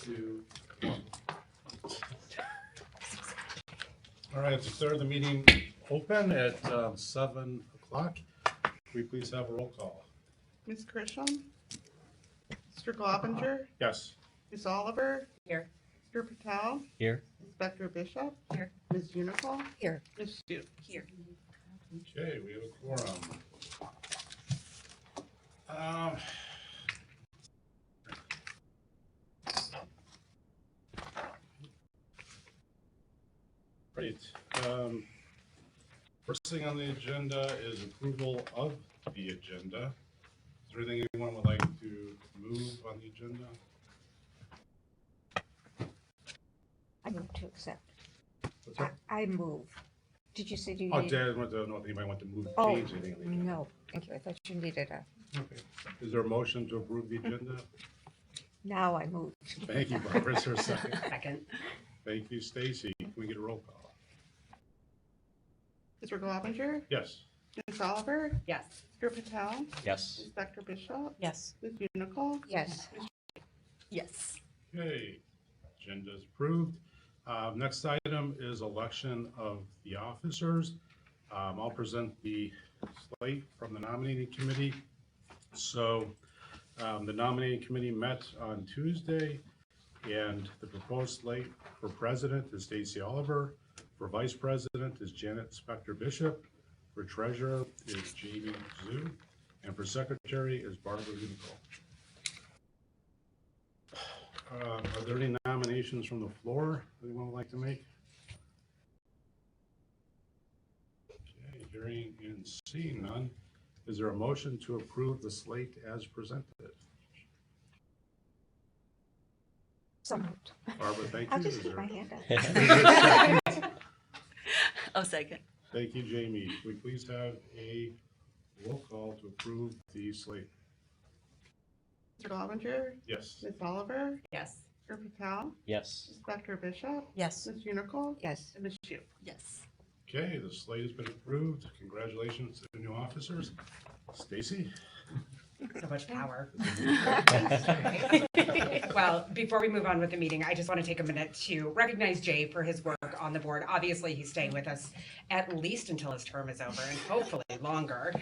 2, 1. All right, I declare the meeting open at 7 o'clock. Can we please have a roll call? Ms. Grisham? Mr. Globinger? Yes. Ms. Oliver? Here. Mr. Patel? Here. Inspector Bishop? Here. Ms. Unical? Here. Ms. Shu? Here. Okay, we have a quorum. Great. First thing on the agenda is approval of the agenda. Is there anything anyone would like to move on the agenda? I move to accept. What's that? I move. Did you say you Oh, needed? Dad, I want to know if anybody want to move, Oh, change anything on the agenda. no, thank you. I thought you needed a, Okay. Is there a motion to approve the agenda? now I move. Thank you, Barbara. Is there a second? Second. Thank you, Stacy. Can we get a roll call? Mr. Globinger? Yes. Ms. Oliver? Yes. Mr. Patel? Yes. Inspector Bishop? Yes. Ms. Unical? Yes. Yes. Okay, agenda is approved. Next item is election of the officers. I'll present the slate from the nominating committee. So the nominating committee met on Tuesday, and the proposed slate for president is Stacy Oliver. For vice president is Janet Spector Bishop. For treasurer is Jamie Zhu. And for secretary is Barbara Unico. Are there any nominations from the floor anyone would like to make? Okay, hearing and seeing none. Is there a motion to approve the slate as presented? So moved. Barbara, thank you. I'll just Is keep there- my hand up. Is there a second? I'll second. Thank you, Jamie. Can we please have a roll call to approve the slate? Mr. Globinger? Yes. Ms. Oliver? Yes. Mr. Patel? Yes. Inspector Bishop? Yes. Ms. Unical? Yes. And Ms. Shu? Yes. Okay, the slate has been approved. Congratulations to the new officers. Stacy? So much power. Well, before we move on with the meeting, I just want to take a minute to recognize Jay for his work on the board. Obviously, he's staying with us at least until his term is over and hopefully longer.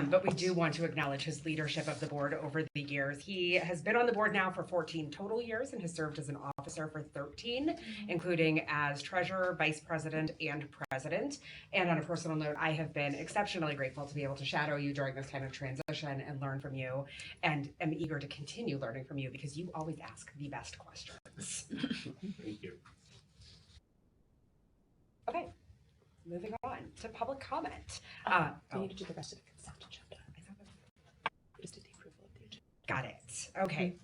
But we do want to acknowledge his leadership of the board over the years. He has been on the board now for 14 total years and has served as an officer for 13, including as treasurer, vice president, and president. And on a personal note, I have been exceptionally grateful to be able to shadow you during this time of transition and learn from you, and am eager to continue learning from you because you always ask the best questions. Thank you. Okay, moving on to public comment. We need to do the rest of the consent agenda. I thought that- Just did the approval of the agenda. Got it. Okay.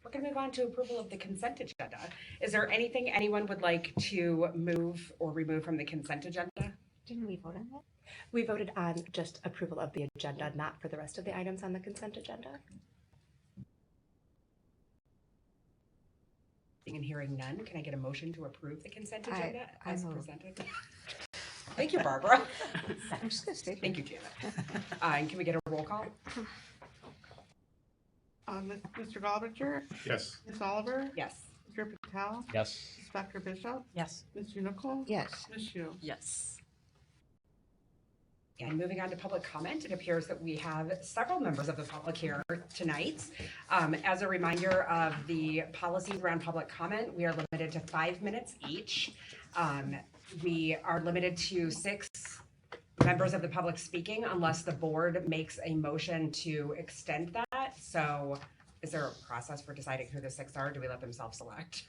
We're going to move on to approval of the consent agenda. Is there anything anyone would like to move or remove from the consent agenda? Didn't we vote on that? We voted on just approval of the agenda, not for the rest of the items on the consent agenda. Seeing and hearing none, can I get a motion to approve the consent I agenda as move. presented? Thank you, Barbara. I'm just gonna stay. Thank you, Janet. And can we get a roll call? Mr. Globinger? Yes. Ms. Oliver? Yes. Mr. Patel? Yes. Inspector Bishop? Yes. Ms. Unical? Yes. Ms. Shu? Yes. And moving on to public comment, it appears that we have several members of the public here tonight. As a reminder of the policies around public comment, we are limited to 5 minutes each. We are limited to 6 members of the public speaking unless the board makes a motion to extend that. So is there a process for deciding who the 6 are? Do we let them self-select?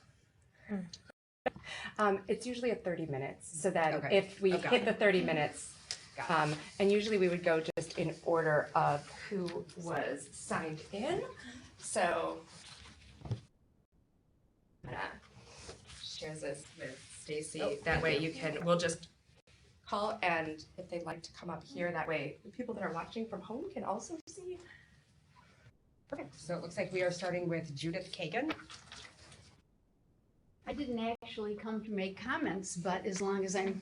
It's usually at 30 minutes, so that Okay. if we Okay. hit the 30 minutes, Got it. and usually we would go just in order of who was signed in. So I'm gonna share this with Stacy. That way you can, we'll just call, and if they'd like to come up here, that way the people that are watching from home can also see. Perfect. So it looks like we are starting with Judith Kagan. I didn't actually come to make comments, but as long as I'm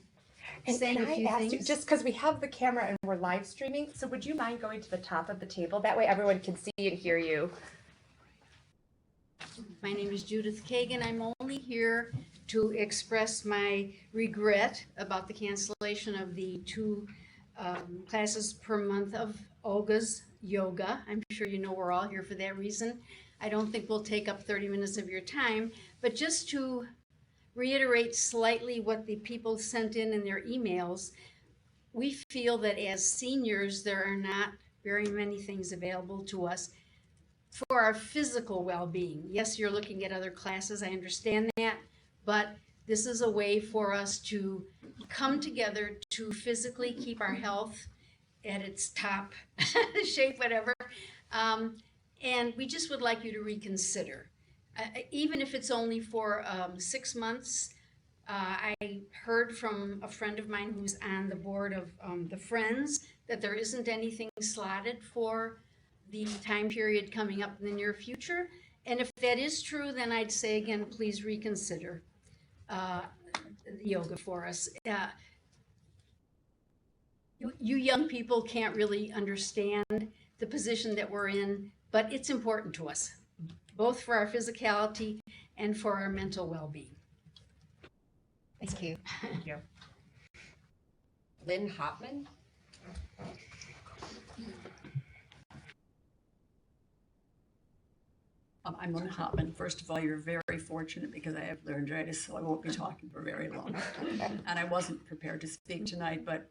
And saying can a I few ask you, things. just because we have the camera and we're live streaming, so would you mind going to the top of the table? That way everyone can see and hear you. My name is Judith Kagan. I'm only here to express my regret about the cancellation of the two classes per month of Olga's yoga. I'm sure you know we're all here for that reason. I don't think we'll take up 30 minutes of your time, but just to reiterate slightly what the people sent in their emails, we feel that as seniors, there are not very many things available to us for our physical well-being. Yes, you're looking at other classes, I understand that, but this is a way for us to come together to physically keep our health at its top shape, whatever. And we just would like you to reconsider. Even if it's only for 6 months, I heard from a friend of mine who's on the board of the Friends that there isn't anything slotted for the time period coming up in the near future. And if that is true, then I'd say again, please reconsider yoga for us. You young people can't really understand the position that we're in, but it's important to us, both for our physicality and for our mental well-being. Thank you. Thank you. Lynn Hopman? I'm Lynn Hopman. First of all, you're very fortunate because I have laryngitis, so I won't be talking for very long. And I wasn't prepared to speak tonight, but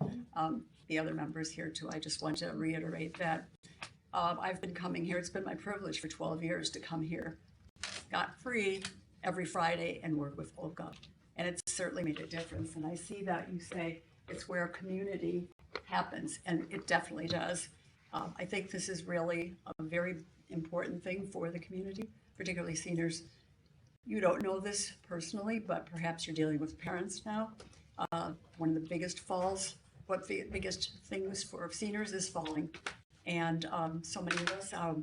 the other members here too, I just want to reiterate that I've been coming here. It's been my privilege for 12 years to come here scot-free every Friday and work with Olga. And it's certainly made a difference. And I see that you say it's where community happens, and it definitely does. I think this is really a very important thing for the community, particularly seniors. You don't know this personally, but perhaps you're dealing with parents now. One of the biggest falls, what the biggest things for seniors is falling. And so many of us are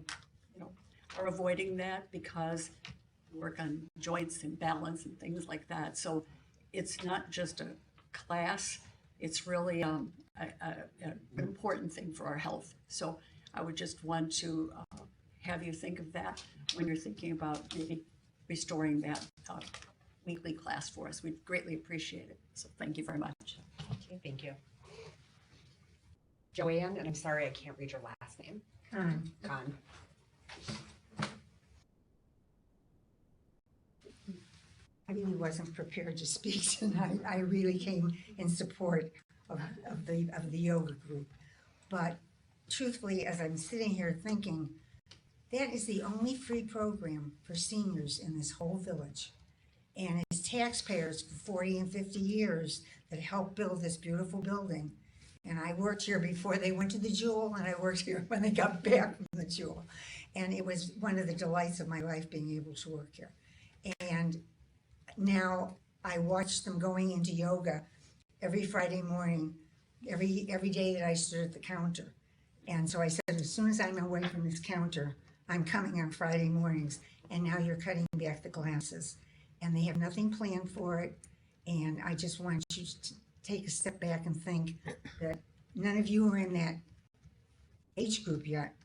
avoiding that because we work on joints and balance and things like that. So it's not just a class, it's really an important thing for our health. So I would just want to have you think of that when you're thinking about maybe restoring that weekly class for us. We'd greatly appreciate it. So thank you very much. Thank you. Joanne, and I'm sorry I can't read your last name. Khan. I really wasn't prepared to speak tonight. I really came in support of the yoga group. But truthfully, as I'm sitting here thinking, that is the only free program for seniors in this whole village. And as taxpayers for 40 and 50 years that helped build this beautiful building, and I worked here before they went to the Jewel, and I worked here when they got back from the Jewel. And it was one of the delights of my life being able to work here. And now I watch them going into yoga every Friday morning, every day that I stood at the counter. And so I said, as soon as I'm away from this counter, I'm coming on Friday mornings. And now you're cutting back the classes. And they have nothing planned for it. And I just want you to take a step back and think that none of you are in that age group yet.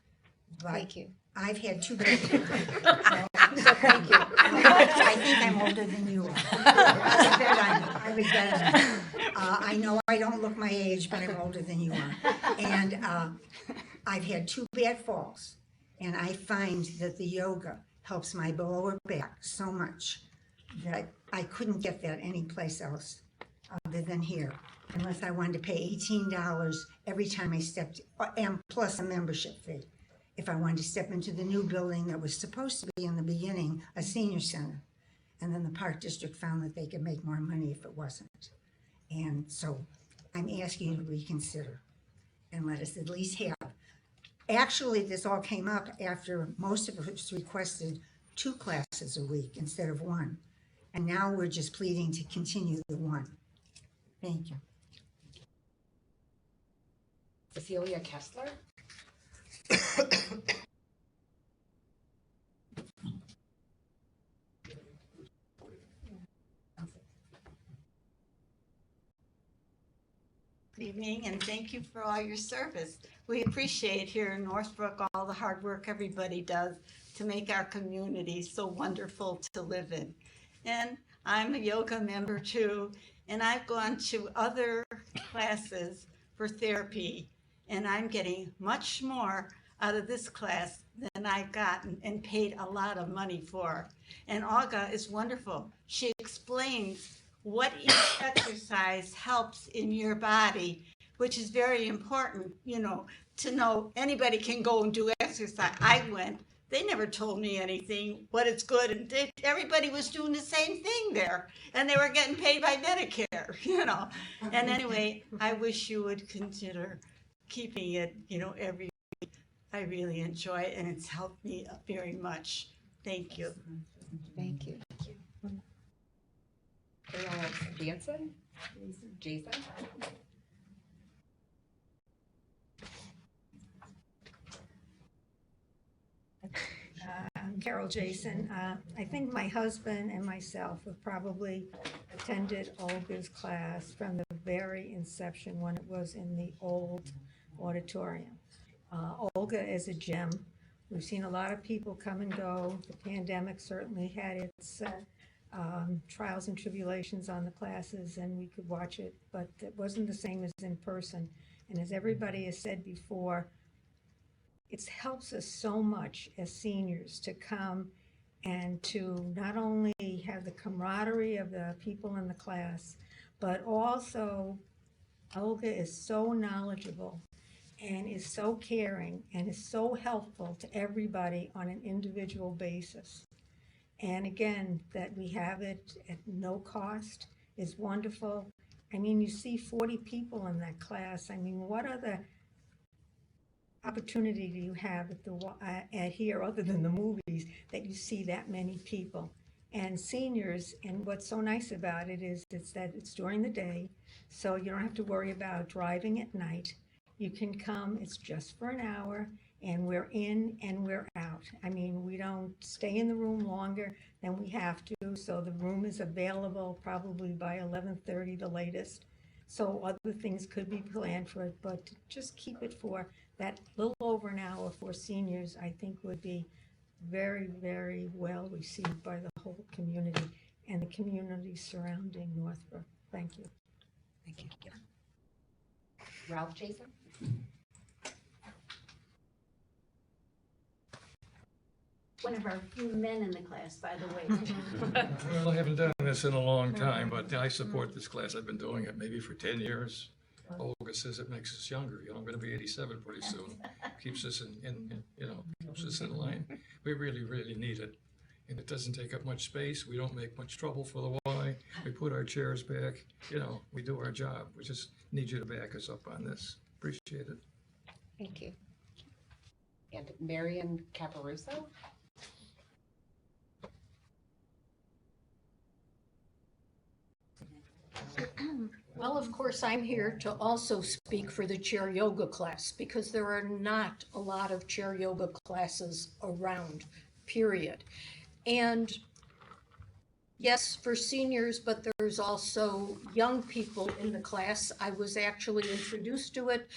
But Thank you. I've had two bad Thank you. I think I'm older than you are. I would bet on that. I know I don't look my age, but I'm older than you are. And I've had two bad falls. And I find that the yoga helps my lower back so much that I couldn't get that anyplace else other than here, unless I wanted to pay $18 every time I stepped, and plus a membership fee. If I wanted to step into the new building that was supposed to be in the beginning a senior center. And then the Park District found that they could make more money if it wasn't. And so I'm asking you to reconsider and let us at least have. Actually, this all came up after most of us requested 2 classes a week instead of 1. And now we're just pleading to continue the 1. Thank you. Cecilia Kessler? Evening, and thank you for all your service. We appreciate here in Northbrook all the hard work everybody does to make our community so wonderful to live in. And I'm a yoga member too, and I've gone to other classes for therapy, and I'm getting much more out of this class than I've gotten and paid a lot of money for. And Olga is wonderful. She explains what each exercise helps in your body, which is very important, to know anybody can go and do exercise. I went, they never told me anything, what is good, and everybody was doing the same thing there, and they were getting paid by Medicare. And anyway, I wish you would consider keeping it, every week. I really enjoy it, and it's helped me very much. Thank you. Thank you. Jansen? Jason? I'm Carol Jason. I think my husband and myself have probably attended Olga's class from the very inception when it was in the old auditorium. Olga is a gem. We've seen a lot of people come and go. The pandemic certainly had its trials and tribulations on the classes, and we could watch it, but it wasn't the same as in person. And as everybody has said before, it helps us so much as seniors to come and to not only have the camaraderie of the people in the class, but also Olga is so knowledgeable and is so caring and is so helpful to everybody on an individual basis. And again, that we have it at no cost is wonderful. I mean, you see 40 people in that class. I mean, what other opportunity do you have at here other than the movies that you see that many people? And seniors, and what's so nice about it is that it's during the day, so you don't have to worry about driving at night. You can come, it's just for an hour, and we're in and we're out. I mean, we don't stay in the room longer than we have to, so the room is available probably by 11:30 the latest. So other things could be planned for it, but just keep it for that little over an hour for seniors, I think would be very, very well received by the whole community and the community surrounding Northbrook. Thank you. Thank you. Ralph Jason? One of our few men in the class, by the way. Well, I haven't done this in a long time, but I support this class. I've been doing it maybe for 10 years. Olga says it makes us younger. I'm going to be 87 pretty soon. Keeps us keeps us in line. We really, really need it. And it doesn't take up much space. We don't make much trouble for the Y. We put our chairs back. We do our job. We just need you to back us up on this. Appreciate it. Thank you. And Marion Caparuso? Well, of course, I'm here to also speak for the chair yoga class because there are not a lot of chair yoga classes around, period. And yes, for seniors, but there's also young people in the class. I was actually introduced to it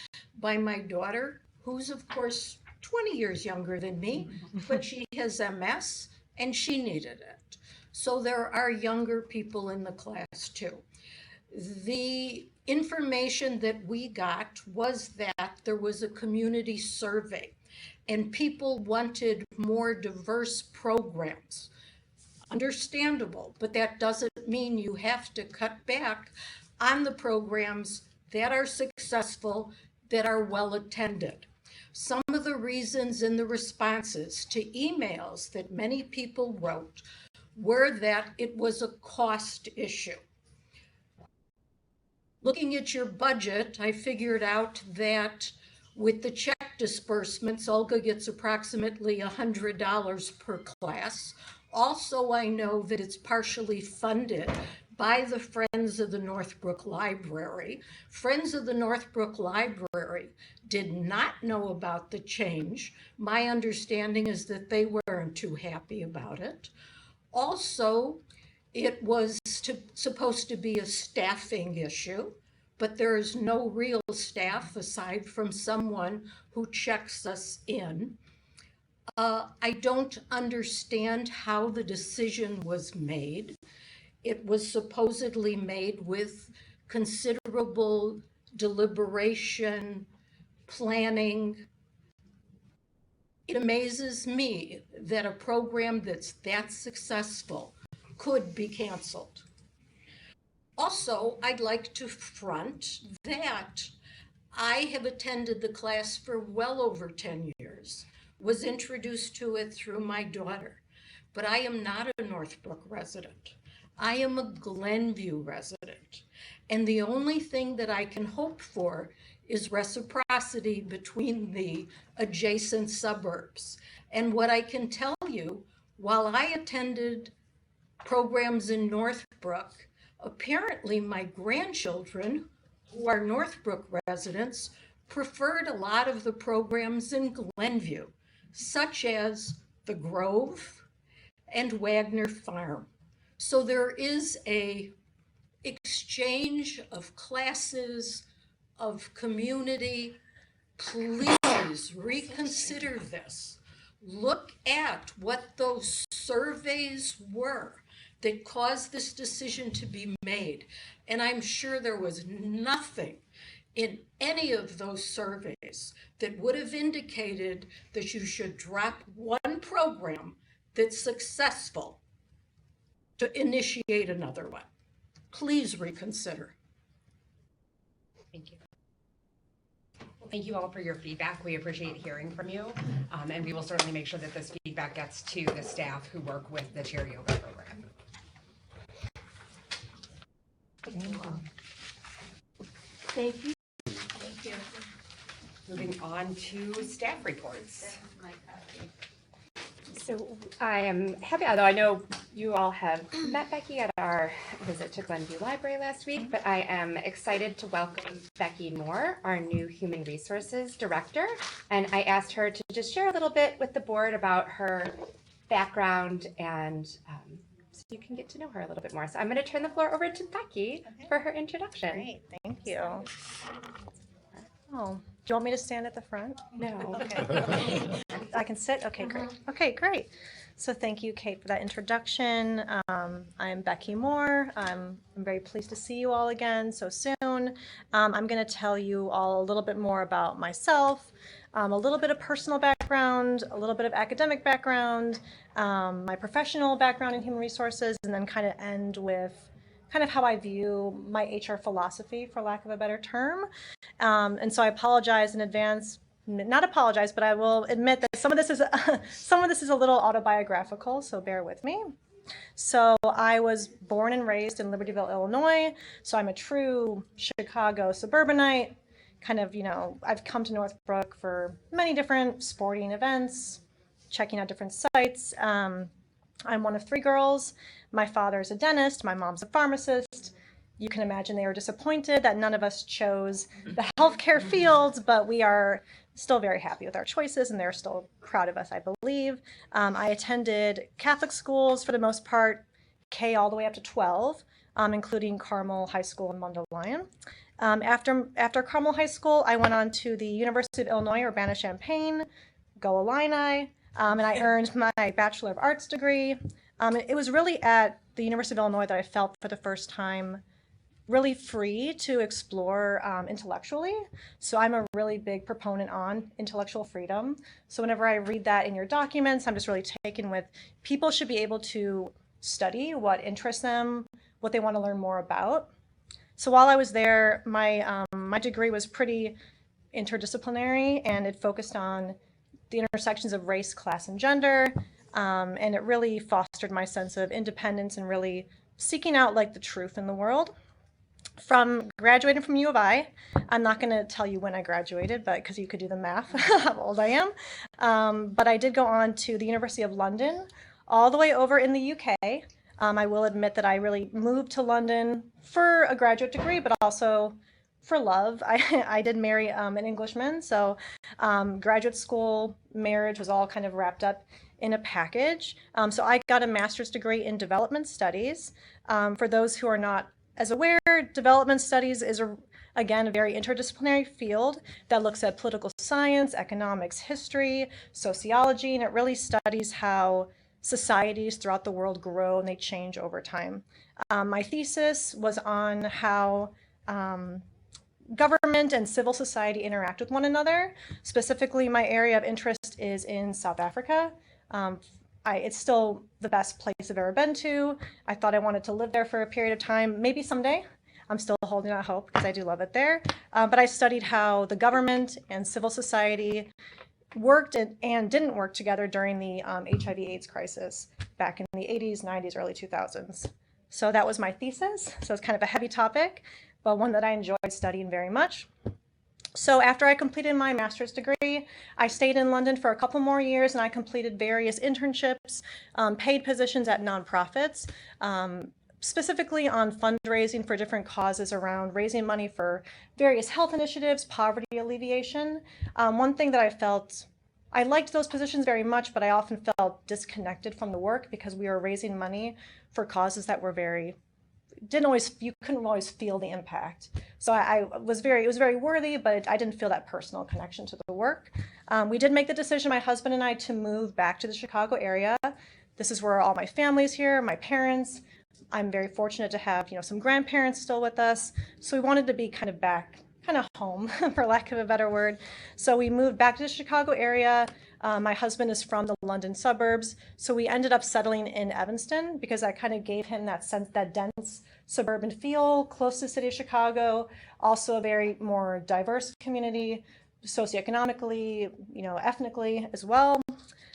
by my daughter, who's of course 20 years younger than me, but she has MS and she needed it. So there are younger people in the class too. The information that we got was that there was a community survey and people wanted more diverse programs. Understandable, but that doesn't mean you have to cut back on the programs that are successful, that are well attended. Some of the reasons in the responses to emails that many people wrote were that it was a cost issue. Looking at your budget, I figured out that with the check disbursements, Olga gets approximately $100 per class. Also, I know that it's partially funded by the Friends of the Northbrook Library. Friends of the Northbrook Library did not know about the change. My understanding is that they weren't too happy about it. Also, it was supposed to be a staffing issue, but there is no real staff aside from someone who checks us in. I don't understand how the decision was made. It was supposedly made with considerable deliberation, planning. It amazes me that a program that's that successful could be canceled. Also, I'd like to front that I have attended the class for well over 10 years, was introduced to it through my daughter, but I am not a Northbrook resident. I am a Glenview resident. And the only thing that I can hope for is reciprocity between the adjacent suburbs. And what I can tell you, while I attended programs in Northbrook, apparently my grandchildren, who are Northbrook residents, preferred a lot of the programs in Glenview, such as the Grove and Wagner Farm. So there is a exchange of classes, of community. Please reconsider this. Look at what those surveys were that caused this decision to be made. And I'm sure there was nothing in any of those surveys that would have indicated that you should drop one program that's successful to initiate another one. Please reconsider. Thank you. Well, thank you all for your feedback. We appreciate hearing from you. And we will certainly make sure that this feedback gets to the staff who work with the chair yoga program. Thank you. Thank you. Moving on to staff reports. So I am happy, although I know you all have met Becky at our visit to Glenview Library last week, but I am excited to welcome Becky Moore, our new Human Resources Director. And I asked her to just share a little bit with the board about her background and so you can get to know her a little bit more. So I'm going to turn the floor over to Becky for her introduction. Great, thank you. Oh, do you want me to stand at the front? No. Okay. I can sit? Okay, great. Okay, great. So thank you, Kate, for that introduction. I'm Becky Moore. I'm very pleased to see you all again so soon. I'm going to tell you all a little bit more about myself, a little bit of personal background, a little bit of academic background, my professional background in human resources, and then kind of end with kind of how I view my HR philosophy, for lack of a better term. And so I apologize in advance. Not apologize, but I will admit that some of this is a little autobiographical, so bear with me. So I was born and raised in Libertyville, Illinois. So I'm a true Chicago suburbanite. Kind of, I've come to Northbrook for many different sporting events, checking out different sites. I'm one of 3 girls. My father's a dentist. My mom's a pharmacist. You can imagine they were disappointed that none of us chose the healthcare field, but we are still very happy with our choices, and they're still proud of us, I believe. I attended Catholic schools for the most part, K all the way up to 12, including Carmel High School in Mundelein. After Carmel High School, I went on to the University of Illinois, Urbana-Champaign, go Illini, and I earned my Bachelor of Arts degree. It was really at the University of Illinois that I felt for the first time really free to explore intellectually. So I'm a really big proponent on intellectual freedom. So whenever I read that in your documents, I'm just really taken with people should be able to study what interests them, what they want to learn more about. So while I was there, my degree was pretty interdisciplinary, and it focused on the intersections of race, class, and gender. And it really fostered my sense of independence and really seeking out like the truth in the world. Graduating from U of I, I'm not going to tell you when I graduated, but because you could do the math how old I am. But I did go on to the University of London, all the way over in the UK. I will admit that I really moved to London for a graduate degree, but also for love. I did marry an Englishman, so graduate school, marriage was all kind of wrapped up in a package. So I got a master's degree in development studies. For those who are not as aware, development studies is Again, a very interdisciplinary field that looks at political science, economics, history, sociology, and it really studies how societies throughout the world grow and they change over time. My thesis was on how government and civil society interact with one another. Specifically, my area of interest is in South Africa. It's still the best place I've ever been to. I thought I wanted to live there for a period of time, maybe someday. I'm still holding out hope because I do love it there. But I studied how the government and civil society worked and didn't work together during the HIV/AIDS crisis back in the 80s, 90s, early 2000s. So that was my thesis. So it's kind of a heavy topic, but one that I enjoyed studying very much. So after I completed my master's degree, I stayed in London for a couple more years and I completed various internships, paid positions at nonprofits, specifically on fundraising for different causes around raising money for various health initiatives, poverty alleviation. One thing that I felt, I liked those positions very much, but I often felt disconnected from the work because we were raising money for causes that were you couldn't always feel the impact. So it was very worthy, but I didn't feel that personal connection to the work. We did make the decision, my husband and I, to move back to the Chicago area. This is where all my family's here, my parents. I'm very fortunate to have, some grandparents still with us. So we wanted to be kind of back, kind of home, for lack of a better word. So we moved back to the Chicago area. My husband is from the London suburbs. So we ended up settling in Evanston because that kind of gave him that sense, that dense suburban feel, close to the city of Chicago, also a very more diverse community, socioeconomically, ethnically as well.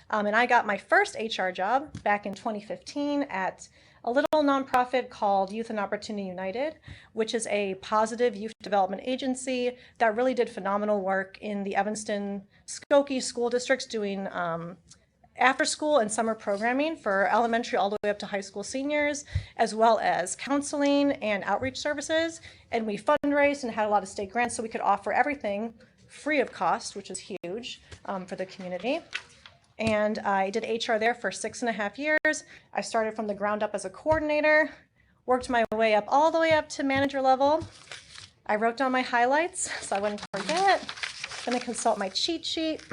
And I got my first HR job back in 2015 at a little nonprofit called Youth and Opportunity United, which is a positive youth development agency that really did phenomenal work in the Evanston Skokie school districts doing after school and summer programming for elementary all the way up to high school seniors, as well as counseling and outreach services. And we fundraised and had a lot of state grants so we could offer everything free of cost, which is huge for the community. And I did HR there for 6.5 years. I started from the ground up as a coordinator, worked my way up all the way up to manager level. I wrote down my highlights so I wouldn't forget. I'm going to consult my cheat sheet.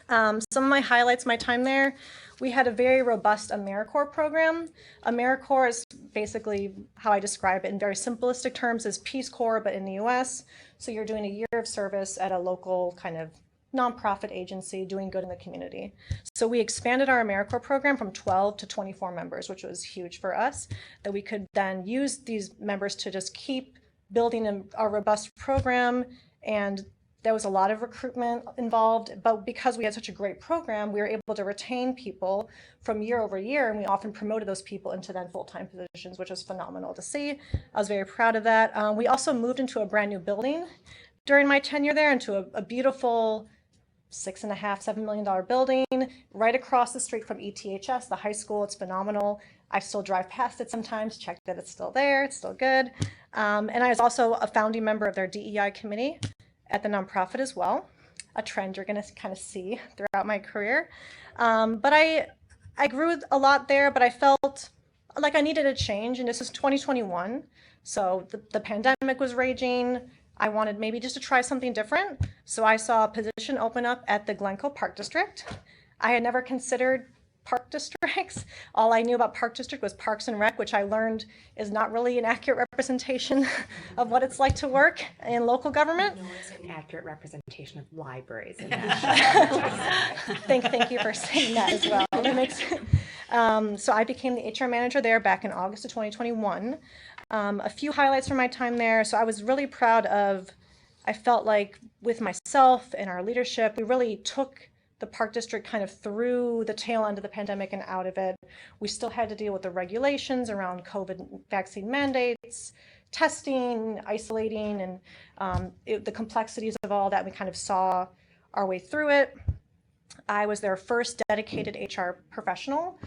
Some of my highlights, my time there, we had a very robust AmeriCorps program. AmeriCorps is basically how I describe it in very simplistic terms is Peace Corps, but in the US. So you're doing a year of service at a local kind of nonprofit agency doing good in the community. So we expanded our AmeriCorps program from 12 to 24 members, which was huge for us, that we could then use these members to just keep building a robust program. And there was a lot of recruitment involved, but because we had such a great program, we were able to retain people from year over year, and we often promoted those people into then full-time positions, which was phenomenal to see. I was very proud of that. We also moved into a brand new building during my tenure there, into a beautiful $6.5, $7 million building right across the street from ETHS, the high school. It's phenomenal. I still drive past it sometimes, check that it's still there, it's still good. And I was also a founding member of their DEI committee at the nonprofit as well, a trend you're going to kind of see throughout my career. But I grew a lot there, but I felt like I needed a change, and this is 2021. So the pandemic was raging. I wanted maybe just to try something different. So I saw a position open up at the Glencoe Park District. I had never considered park districts. All I knew about Park District was Parks and Rec, which I learned is not really an accurate representation of what it's like to work in local government. No, it's an accurate representation of libraries. Thank you for saying that as well. That makes, so I became the HR manager there back in August of 2021. A few highlights from my time there. So I was really proud of, I felt like with myself and our leadership, we really took the Park District kind of through the tail end of the pandemic and out of it. We still had to deal with the regulations around COVID vaccine mandates, testing, isolating, and the complexities of all that. We kind of saw our way through it. I was their first dedicated HR professional.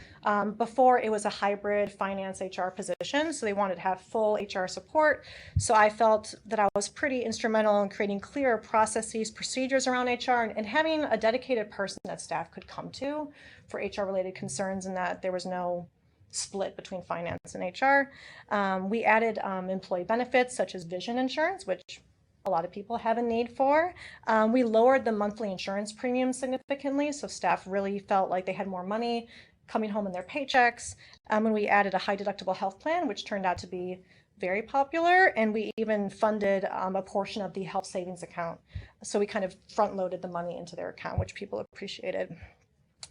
Before it was a hybrid finance HR position, so they wanted to have full HR support. So I felt that I was pretty instrumental in creating clear processes, procedures around HR, and having a dedicated person that staff could come to for HR related concerns, and that there was no split between finance and HR. We added employee benefits such as vision insurance, which a lot of people have a need for. We lowered the monthly insurance premium significantly, so staff really felt like they had more money coming home in their paychecks. And we added a high deductible health plan, which turned out to be very popular, and we even funded a portion of the health savings account. So we kind of front loaded the money into their account, which people appreciated.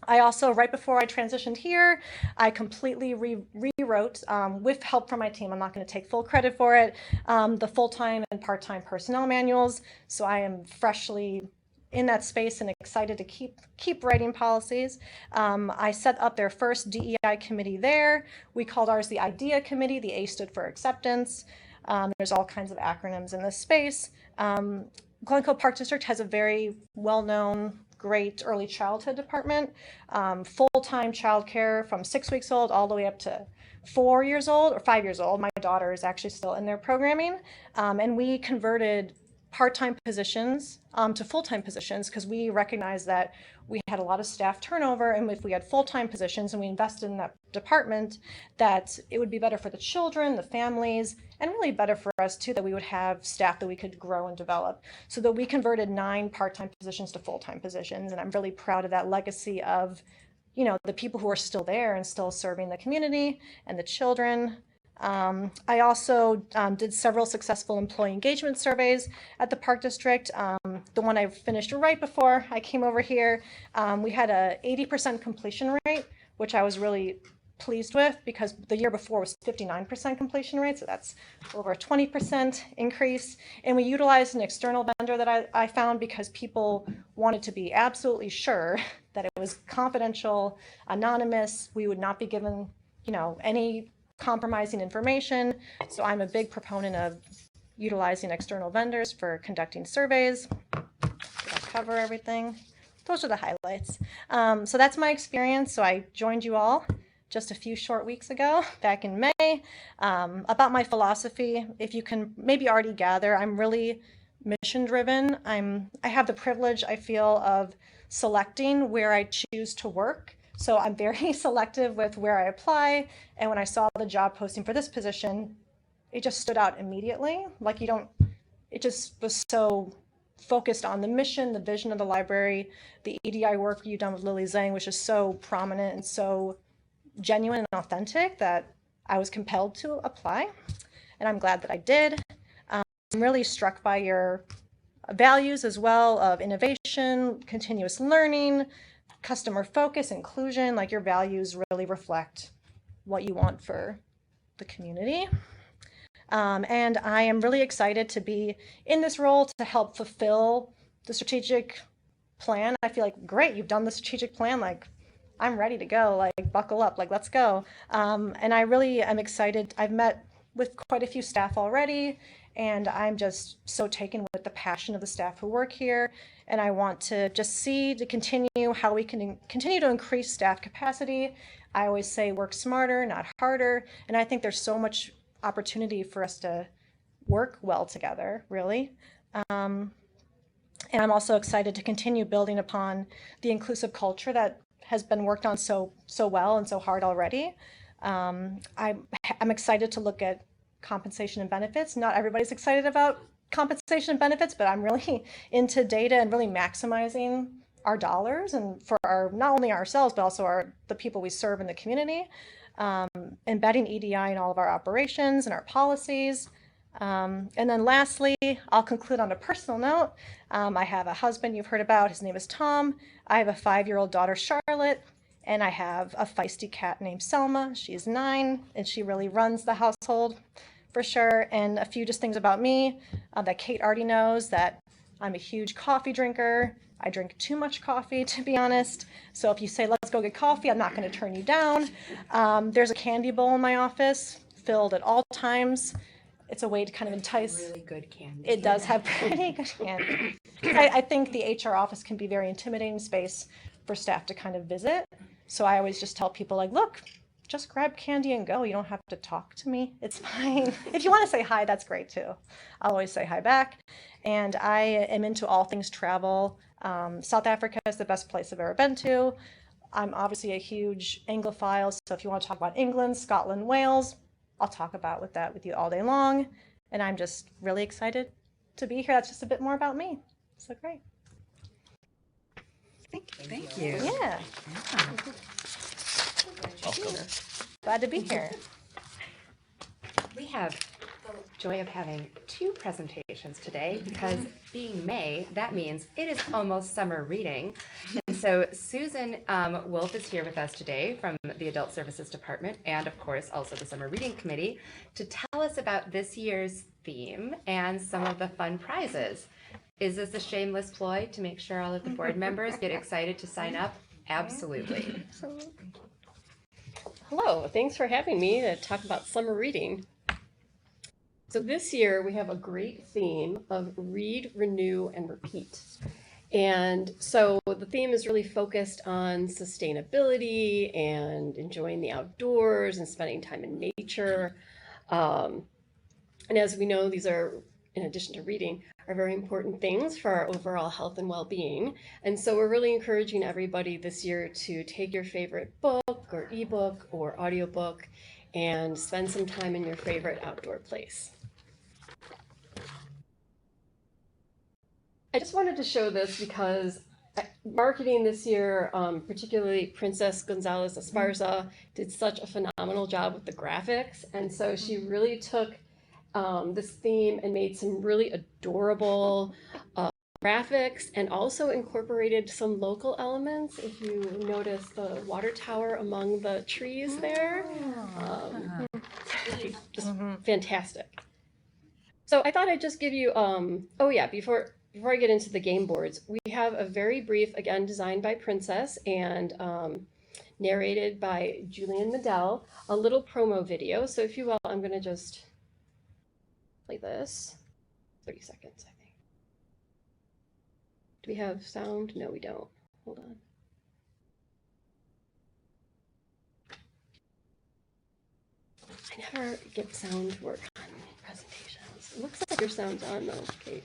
I also, right before I transitioned here, I completely rewrote, with help from my team, I'm not going to take full credit for it, the full-time and part-time personnel manuals. So I am freshly in that space and excited to keep writing policies. I set up their first DEI committee there. We called ours the IDEA committee. The A stood for acceptance. There's all kinds of acronyms in this space. Glencoe Park District has a very well-known, great early childhood department, full-time childcare from 6 weeks old all the way up to 4 years old or 5 years old. My daughter is actually still in their programming, and we converted part-time positions to full-time positions because we recognized that we had a lot of staff turnover, and if we had full-time positions and we invested in that department, that it would be better for the children, the families, and really better for us too, that we would have staff that we could grow and develop. So that we converted 9 part-time positions to full-time positions, and I'm really proud of that legacy of, you know, the people who are still there and still serving the community and the children. I also did several successful employee engagement surveys at the Park District. The one I finished right before I came over here, we had a 80% completion rate, which I was really pleased with because the year before was 59% completion rate, so that's over a 20% increase. And we utilized an external vendor that I found because people wanted to be absolutely sure that it was confidential, anonymous, we would not be given, you know, any compromising information. So I'm a big proponent of utilizing external vendors for conducting surveys. Did I cover everything? Those are the highlights. So that's my experience. So I joined you all just a few short weeks ago, back in May. About my philosophy, if you can maybe already gather, I'm really mission driven. I have the privilege, I feel, of selecting where I choose to work. So I'm very selective with where I apply. And when I saw the job posting for this position, it just stood out immediately. Like it just was so focused on the mission, the vision of the library, the EDI work you've done with Lily Zhang, which is so prominent and so genuine and authentic that I was compelled to apply. And I'm glad that I did. I'm really struck by your values as well of innovation, continuous learning, customer focus, inclusion. Like your values really reflect what you want for the community. And I am really excited to be in this role to help fulfill the strategic plan. I feel like, great, you've done the strategic plan. Like, I'm ready to go. Like, buckle up. Like, let's go. And I really am excited. I've met with quite a few staff already, and I'm just so taken with the passion of the staff who work here. And I want to just continue how we can continue to increase staff capacity. I always say work smarter, not harder. And I think there's so much opportunity for us to work well together, really. And I'm also excited to continue building upon the inclusive culture that has been worked on so well and so hard already. I'm excited to look at compensation and benefits. Not everybody's excited about compensation and benefits, but I'm really into data and really maximizing our dollars and for our, not only ourselves, but also the people we serve in the community. Embedding EDI in all of our operations and our policies. And then lastly, I'll conclude on a personal note. I have a husband you've heard about. His name is Tom. I have a 5-year-old daughter, Charlotte, and I have a feisty cat named Selma. She's 9, and she really runs the household for sure. And a few just things about me that Kate already knows, that I'm a huge coffee drinker. I drink too much coffee, to be honest. So if you say, let's go get coffee, I'm not going to turn you down. There's a candy bowl in my office filled at all times. It's a way to kind of entice. Really good candy. It does have pretty good candy. I think the HR office can be very intimidating space for staff to kind of visit. So I always just tell people, like, look, just grab candy and go. You don't have to talk to me. It's fine. If you want to say hi, that's great too. I'll always say hi back. And I am into all things travel. South Africa is the best place I've ever been to. I'm obviously a huge Anglophile, so if you want to talk about England, Scotland, Wales, I'll talk about with you all day long. And I'm just really excited to be here. That's just a bit more about me. So great. Thank you. Yeah. Glad to be here. We have the joy of having 2 presentations today because being May, that means it is almost summer reading. And so Susan Wolf is here with us today from the Adult Services Department and of course also the Summer Reading Committee to tell us about this year's theme and some of the fun prizes. Is this a shameless ploy to make sure all of the board members get excited to sign up? Absolutely. Hello, thanks for having me to talk about summer reading. So this year we have a great theme of read, renew, and repeat. And so the theme is really focused on sustainability and enjoying the outdoors and spending time in nature. And as we know, these are, in addition to reading, are very important things for our overall health and well-being. And so we're really encouraging everybody this year to take your favorite book or ebook or audiobook and spend some time in your favorite outdoor place. I just wanted to show this because marketing this year, particularly Princess Gonzalez Esparza, did such a phenomenal job with the graphics. And so she really took this theme and made some really adorable graphics and also incorporated some local elements. If you notice the water tower among the trees there, just fantastic. So I thought I'd just give you, oh yeah, before I get into the game boards, we have a very brief, again, designed by Princess and narrated by Julian Medell, a little promo video. So if you will, I'm gonna just play this, 30 seconds, I think. Do we have sound? No, we don't. Hold on. I never get sound to work on presentations. It looks like your sound's on though, Kate.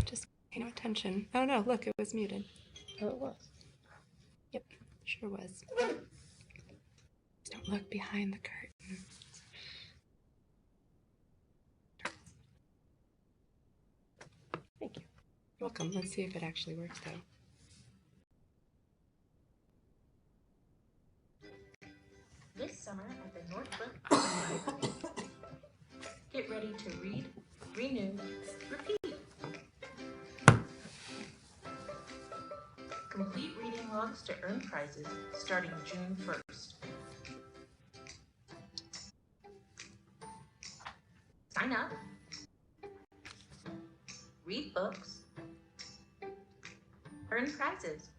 Just pay no attention. Oh no, look, it was muted. Oh, it was. Yep, sure was. Just don't look behind the curtain. Thank you. You're welcome. Let's see if it actually works though. This summer at the Northbrook Library. Get ready to read, renew, repeat. Complete reading logs to earn prizes starting June 1st. Sign up. Read books. Earn prizes.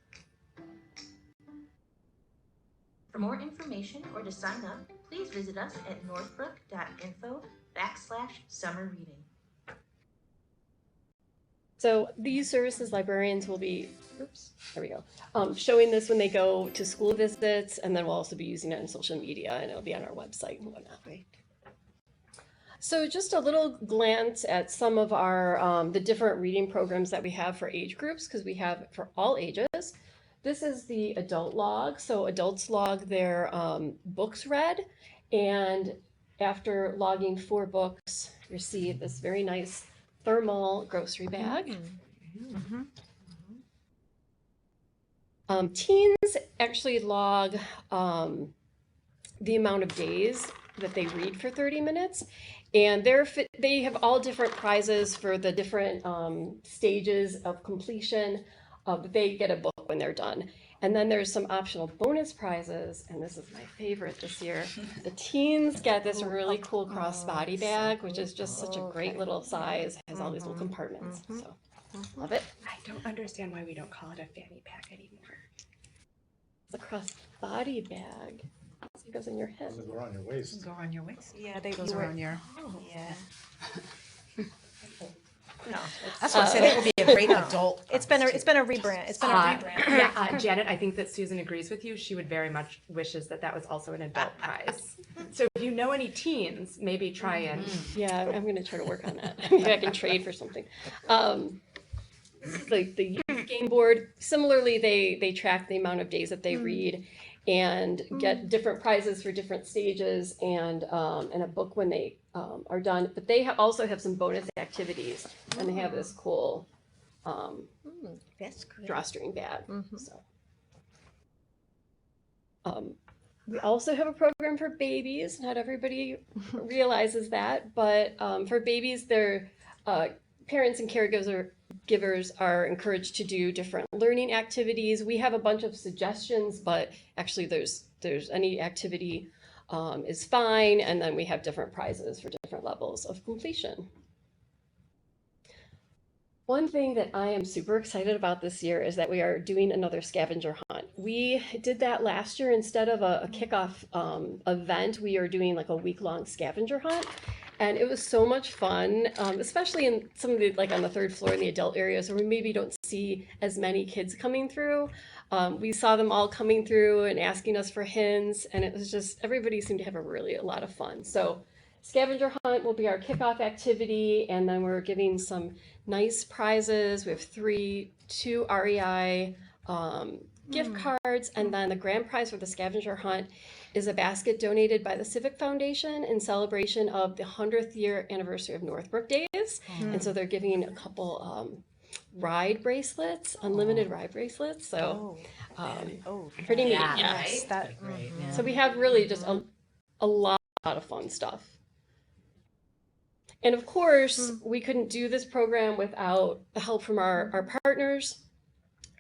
For more information or to sign up, please visit us at northbrook.info/summer reading. So these services librarians will be, oops, there we go, showing this when they go to school visits, and then we'll also be using it on social media, and it'll be on our website and whatnot. Right? So just a little glance at some of our, the different reading programs that we have for age groups, because we have it for all ages. This is the adult log. So adults log their books read, and after logging 4 books, receive this very nice thermal grocery bag. Teens actually log the amount of days that they read for 30 minutes. And they have all different prizes for the different stages of completion. But they get a book when they're done. And then there's some optional bonus prizes, and this is my favorite this year. The teens get this really cool crossbody bag, which is just such a great little size. Has all these little compartments. So love it. I don't understand why we don't call it a fanny pack anymore. It's a crossbody bag. It goes in your head. Does it go on your waist? Go on your waist. Yeah, they Goes around your. Yeah. No, that's what I said. It would be a great adult. It's been a rebrand. It's been a rebrand. Yeah, Janet, I think that Susan agrees with you. She would very much wishes that was also an adult prize. So if you know any teens, maybe try and. Yeah, I'm going to try to work on that. Maybe I can trade for something. Like the youth game board. Similarly, they track the amount of days that they read and get different prizes for different stages and a book when they are done. But they also have some bonus activities, and they have this cool That's great. drawstring bag. So. We also have a program for babies. Not everybody realizes that, but for babies, their parents and caregivers are encouraged to do different learning activities. We have a bunch of suggestions, but actually there's any activity is fine, and then we have different prizes for different levels of completion. One thing that I am super excited about this year is that we are doing another scavenger hunt. We did that last year instead of a kickoff event. We are doing like a week-long scavenger hunt, and it was so much fun, especially in some of the, like on the third floor in the adult areas where we maybe don't see as many kids coming through. We saw them all coming through and asking us for hints, and it was just, everybody seemed to have a lot of fun. So scavenger hunt will be our kickoff activity, and then we're giving some nice prizes. We have two REI gift cards, and then the grand prize for the scavenger hunt is a basket donated by the Civic Foundation in celebration of the 100th year anniversary of Northbrook Days. And so they're giving a couple ride bracelets, unlimited ride bracelets. So pretty neat. Yeah. Yes, that, So we have really just a lot of fun stuff. And of course, we couldn't do this program without the help from our partners.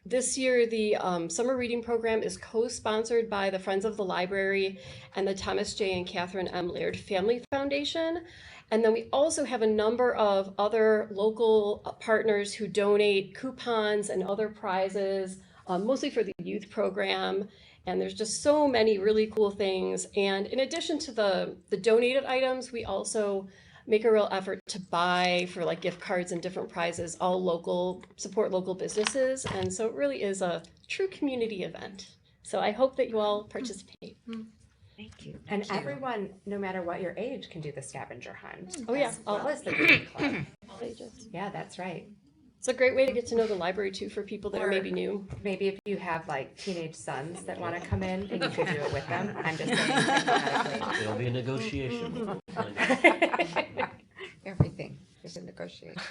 This year, the summer reading program is co-sponsored by the Friends of the Library and the Thomas J. and Catherine M. Laird Family Foundation. And then we also have a number of other local partners who donate coupons and other prizes, mostly for the youth program. And there's just so many really cool things. And in addition to the donated items, we also make a real effort to buy for like gift cards and different prizes, all local, support local businesses. And so it really is a true community event. So I hope that you all participate. Thank you. And everyone, no matter what your age, can do the scavenger hunt. Oh yeah, as well as the reading club. all ages. Yeah, that's right. It's a great way to get to know the library too for people that are maybe new. Maybe if you have like teenage sons that want to come in, and you could do it with them. I'm just saying. It'll be a negotiation. Everything is a negotiation.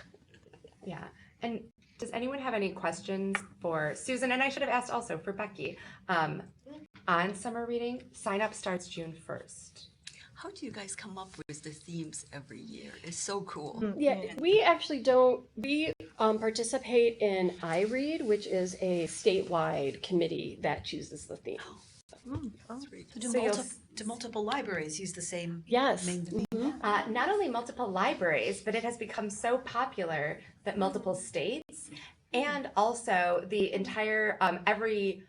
Yeah. And does anyone have any questions for Susan? And I should have asked also for Becky. On summer reading, sign up starts June 1st. How do you guys come up with the themes every year? It's so cool. Yeah, we actually don't, we participate in iRead, which is a statewide committee that chooses the theme. So do multiple libraries use the same Yes. main theme? Not only multiple libraries, but it has become so popular that multiple states and also the entire, every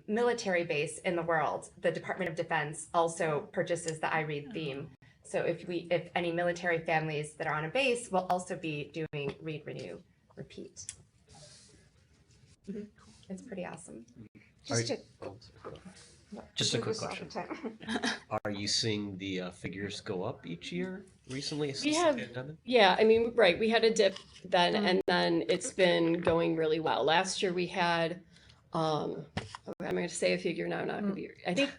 military base in the world, the Department of Defense also purchases the iRead theme. So if any military families that are on a base will also be doing Read, Renew, Repeat. It's pretty awesome. Just a quick question. Are you seeing the figures go up each year recently? We have, yeah, I mean, right, we had a dip then, and then it's been going really well. Last year we had, I'm going to say a figure now, not going to be, I think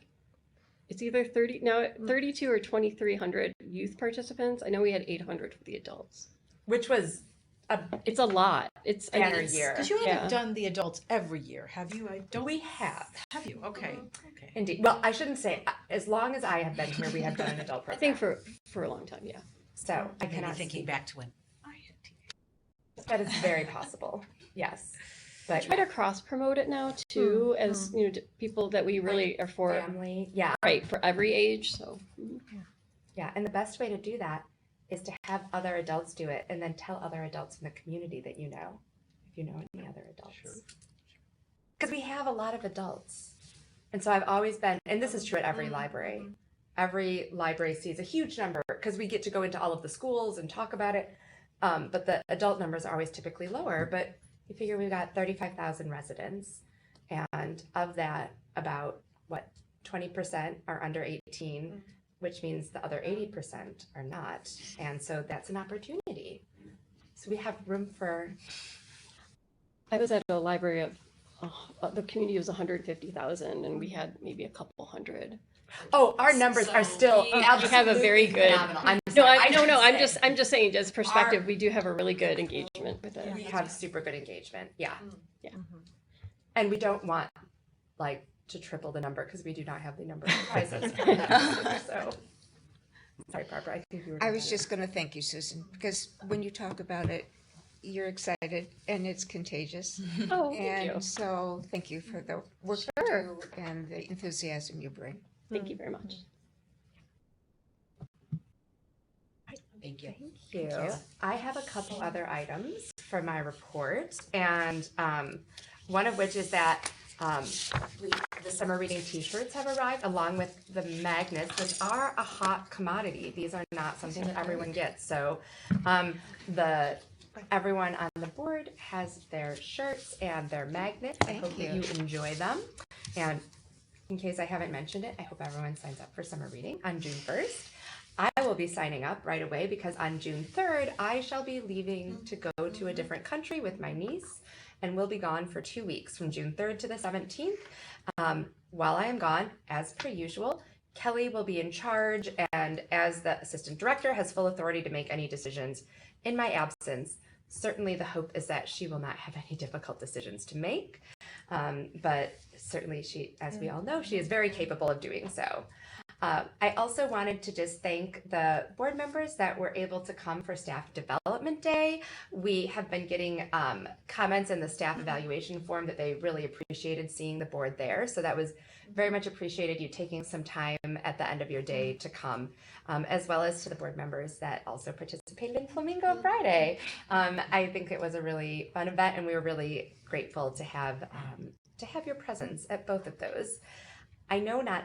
it's either 32 or 2,300 youth participants. I know we had 800 for the adults. Which was it's a lot. It's a year. Because you haven't done the adults every year, have you? I don't. We have. Have you? Okay. Okay. Indeed. Well, I shouldn't say, as long as I have been here, we have done an adult program. I think for a long time, yeah. So I Maybe cannot thinking speak. back to when I had teenagers. That is very possible. Yes. But Try to cross promote it now too, as you know, people that we really are for. Family, yeah. Right, for every age. So. Yeah, and the best way to do that is to have other adults do it, and then tell other adults in the community that you know, if you know any other adults. Because we have a lot of adults, and so I've always been, and this is true at every library. Every library sees a huge number because we get to go into all of the schools and talk about it, but the adult numbers are always typically lower. But you figure we've got 35,000 residents, and of that, about 20% are under 18, which means the other 80% are not, and so that's an opportunity. So we have room for I was at a library of, the community was 150,000 and we had maybe a couple hundred. Oh, our numbers are still We have a very good. phenomenal. I'm No, sorry. I'm just saying, as perspective, we do have a really good engagement with it. We have super good engagement. Yeah. Yeah. And we don't want like to triple the number because we do not have the number of prizes. So, sorry, Barbara. I think you were. I was just going to thank you, Susan, because when you talk about it, you're excited and it's contagious. Oh, thank and you. so thank you for the work you do and the enthusiasm you bring. Thank you very much. Thank you. Thank you. I have a couple other items for my report, and one of which is that the summer reading T-shirts have arrived, along with the magnets, which are a hot commodity. These are not something that everyone gets. So, everyone on the board has their shirts and their magnets. I hope that you enjoy them. And in case I haven't mentioned it, I hope everyone signs up for summer reading on June 1st. I will be signing up right away because on June 3rd, I shall be leaving to go to a different country with my niece, and we'll be gone for 2 weeks from June 3rd to the 17th. While I am gone, as per usual, Kelly will be in charge and as the assistant director has full authority to make any decisions in my absence. Certainly the hope is that she will not have any difficult decisions to make, but certainly she, as we all know, she is very capable of doing so. I also wanted to just thank the board members that were able to come for Staff Development Day. We have been getting comments in the staff evaluation form that they really appreciated seeing the board there. So that was very much appreciated, you taking some time at the end of your day to come, as well as to the board members that also participated in Flamingo Friday. I think it was a really fun event, and we were really grateful to have your presence at both of those. I know not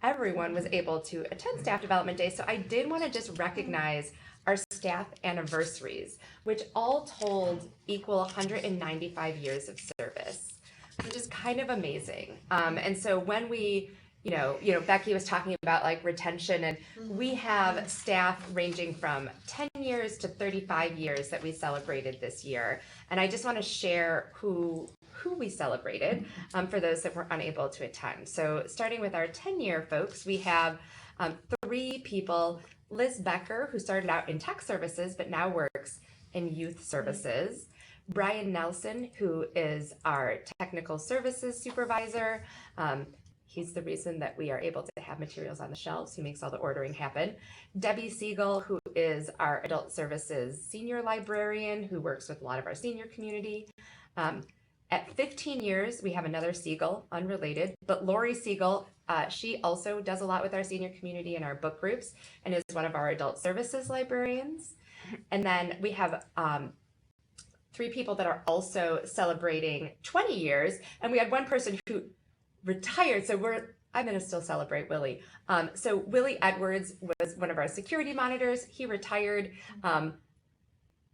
everyone was able to attend Staff Development Day, so I did want to just recognize our staff anniversaries, which all told equal 195 years of service, which is kind of amazing. And so when we, you know, Becky was talking about like retention, and we have staff ranging from 10 years to 35 years that we celebrated this year. And I just want to share who we celebrated for those that were unable to attend. So starting with our 10-year folks, we have 3 people. Liz Becker, who started out in tech services but now works in youth services. Brian Nelson, who is our technical services supervisor. He's the reason that we are able to have materials on the shelves. He makes all the ordering happen. Debbie Siegel, who is our adult services senior librarian, who works with a lot of our senior community. At 15 years, we have another Siegel, unrelated, but Lori Siegel, she also does a lot with our senior community and our book groups, and is one of our adult services librarians. And then we have 3 people that are also celebrating 20 years, and we had one person who retired, so I'm going to still celebrate Willie. So Willie Edwards was one of our security monitors. He retired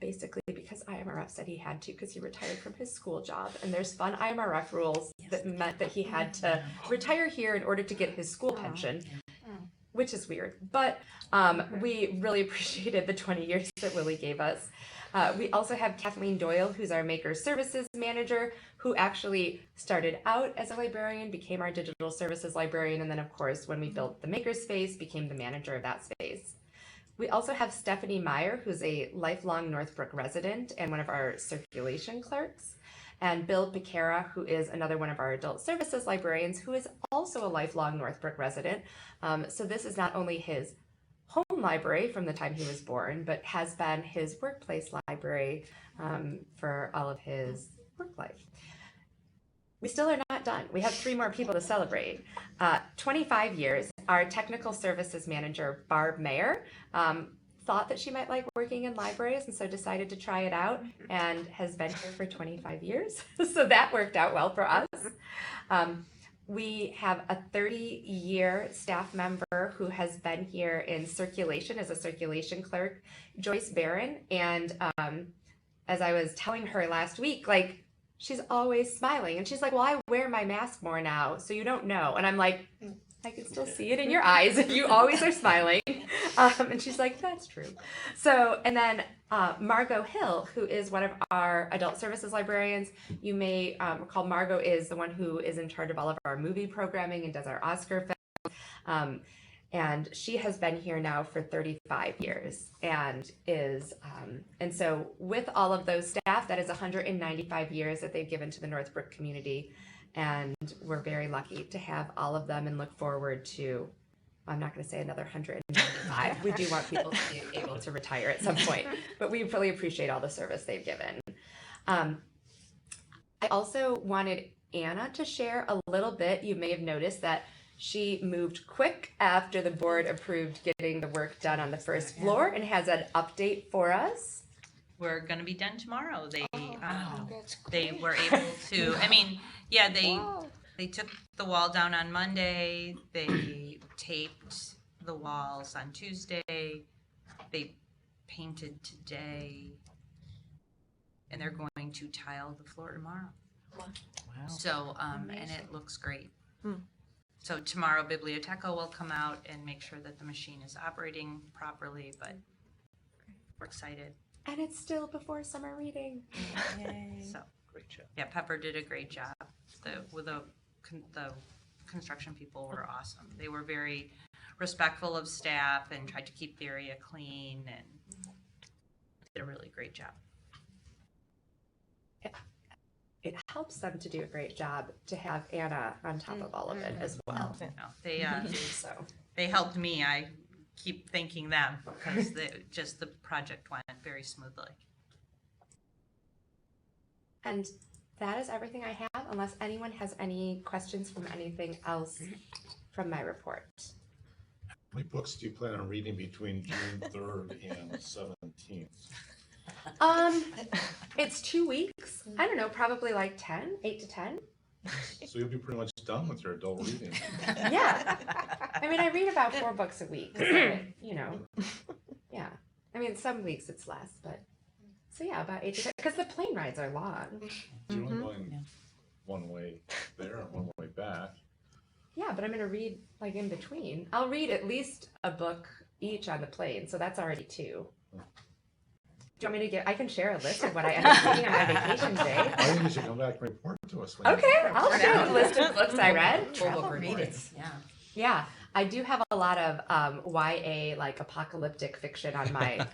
basically because IMRF said he had to, because he retired from his school job. And there's fun IMRF rules that meant that he had to retire here in order to get his school pension, which is weird. But we really appreciated the 20 years that Willie gave us. We also have Kathleen Doyle, who's our Maker Services Manager, who actually started out as a librarian, became our digital services librarian, and then of course, when we built the Maker Space, became the manager of that space. We also have Stephanie Meyer, who's a lifelong Northbrook resident and one of our circulation clerks, and Bill Picara, who is another one of our adult services librarians, who is also a lifelong Northbrook resident. So this is not only his home library from the time he was born, but has been his workplace library for all of his work life. We still are not done. We have 3 more people to celebrate. 25 years, our technical services manager, Barb Mayer, thought that she might like working in libraries, and so decided to try it out, and has been here for 25 years. So that worked out well for us. We have a 30-year staff member who has been here in circulation as a circulation clerk, Joyce Barron. And as I was telling her last week, like, she's always smiling. And she's like, well, I wear my mask more now, so you don't know. And I'm like, I can still see it in your eyes. You always are smiling. And she's like, that's true. So, and then Margot Hill, who is one of our adult services librarians. You may recall Margot is the one who is in charge of all of our movie programming and does our Oscar films. And she has been here now for 35 years and is, and so with all of those staff, that is 195 years that they've given to the Northbrook community. And we're very lucky to have all of them and look forward to, I'm not going to say another 195. We do want people to be able to retire at some point, but we really appreciate all the service they've given. I also wanted Anna to share a little bit. You may have noticed that she moved quick after the board approved getting the work done on the first floor and has an update for us. We're going to be done tomorrow. that's They were able to, I mean, yeah, they took the wall down on Monday. They taped the walls on Tuesday. They painted today. And they're going to tile the floor tomorrow. Wow. So, and it looks great. So tomorrow Biblioteca will come out and make sure that the machine is operating properly, but we're excited. And it's still before summer reading. Yay. So great job. Yeah, Pepper did a great job. The construction people were awesome. They were very respectful of staff and tried to keep the area clean and did a really great job. It helps them to do a great job to have Anna on top of all of it as well. No, they helped me. I keep thanking them because the project went very smoothly. And that is everything I have, unless anyone has any questions from anything else from my report. How many books do you plan on reading between June 3rd and 17th? It's 2 weeks. I don't know, probably like 10, 8 to 10. So you'll be pretty much done with your adult reading. Yeah. I mean, I read about 4 books a week, so, you know. Yeah. I mean, some weeks it's less, but so yeah, about 8 to 10, because the plane rides are long. You're only going one way there and one way back. Yeah, but I'm going to read like in between. I'll read at least a book each on the plane, so that's already 2. Do you want me to I can share a list of what I end up reading on my vacation day. I think you should come back and report to us. Okay, I'll share a list of books I read. Full book readings. Yeah. Yeah, I do have a lot of YA, like apocalyptic fiction on my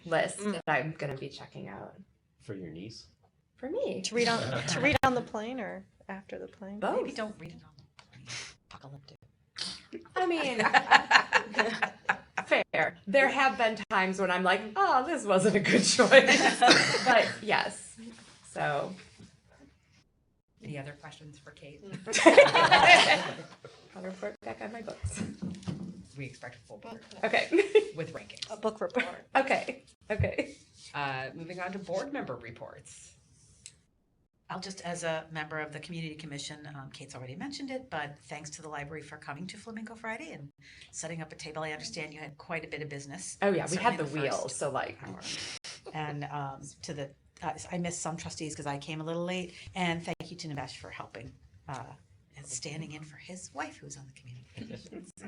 list that I'm going to be checking out. For your niece? For me. To read on the plane or after the plane? Both. Maybe don't read it on the plane. Apocalyptic. I mean, fair. There have been times when I'm like, oh, this wasn't a good choice. But yes, so. Any other questions for Kate? I'll report back on my books. We expect a full book. Okay. With rankings. A book report. Okay. Moving on to board member reports. I'll just, as a member of the Community Commission, Kate's already mentioned it, but thanks to the library for coming to Flamingo Friday and setting up a table. I understand you had quite a bit of business. Oh yeah, we had the Certainly wheels, so like. And to the, I missed some trustees because I came a little late. And thank you to Nimesh for helping and standing in for his wife who's on the Community Commission. So.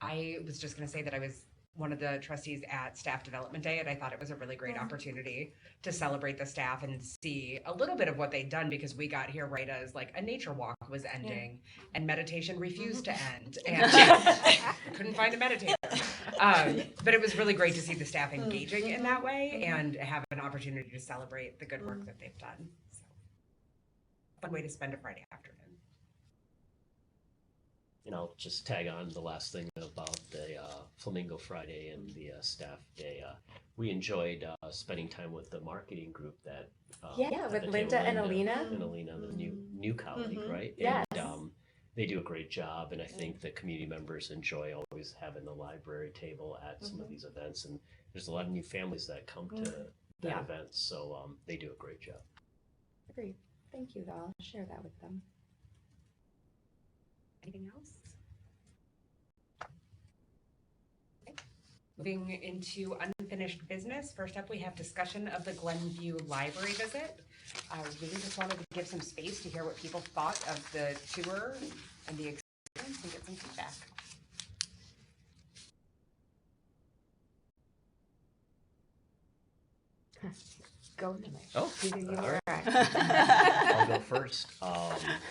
I was just going to say that I was one of the trustees at Staff Development Day, and I thought it was a really great opportunity to celebrate the staff and see a little bit of what they'd done, because we got here right as like a nature walk was ending and meditation refused to end, and couldn't find a meditator. But it was really great to see the staff engaging in that way and have an opportunity to celebrate the good work that they've done. So, fun way to spend a Friday afternoon. And I'll just tag on the last thing about the Flamingo Friday and the staff day. We enjoyed spending time with the marketing group that with Linda and Alina. And Alina, the new colleague, right? Yes. And they do a great job, and I think the community members enjoy always having the library table at some of these events. And there's a lot of new families that come to that event, so they do a great job. Agreed. Thank you, though. I'll share that with them. Anything else? Moving into unfinished business. First up, we have discussion of the Glenview Library visit. I really just wanted to give some space to hear what people thought of the tour and the experience and get some feedback. Go tonight. Oh, Either you all or right. I. I'll go first.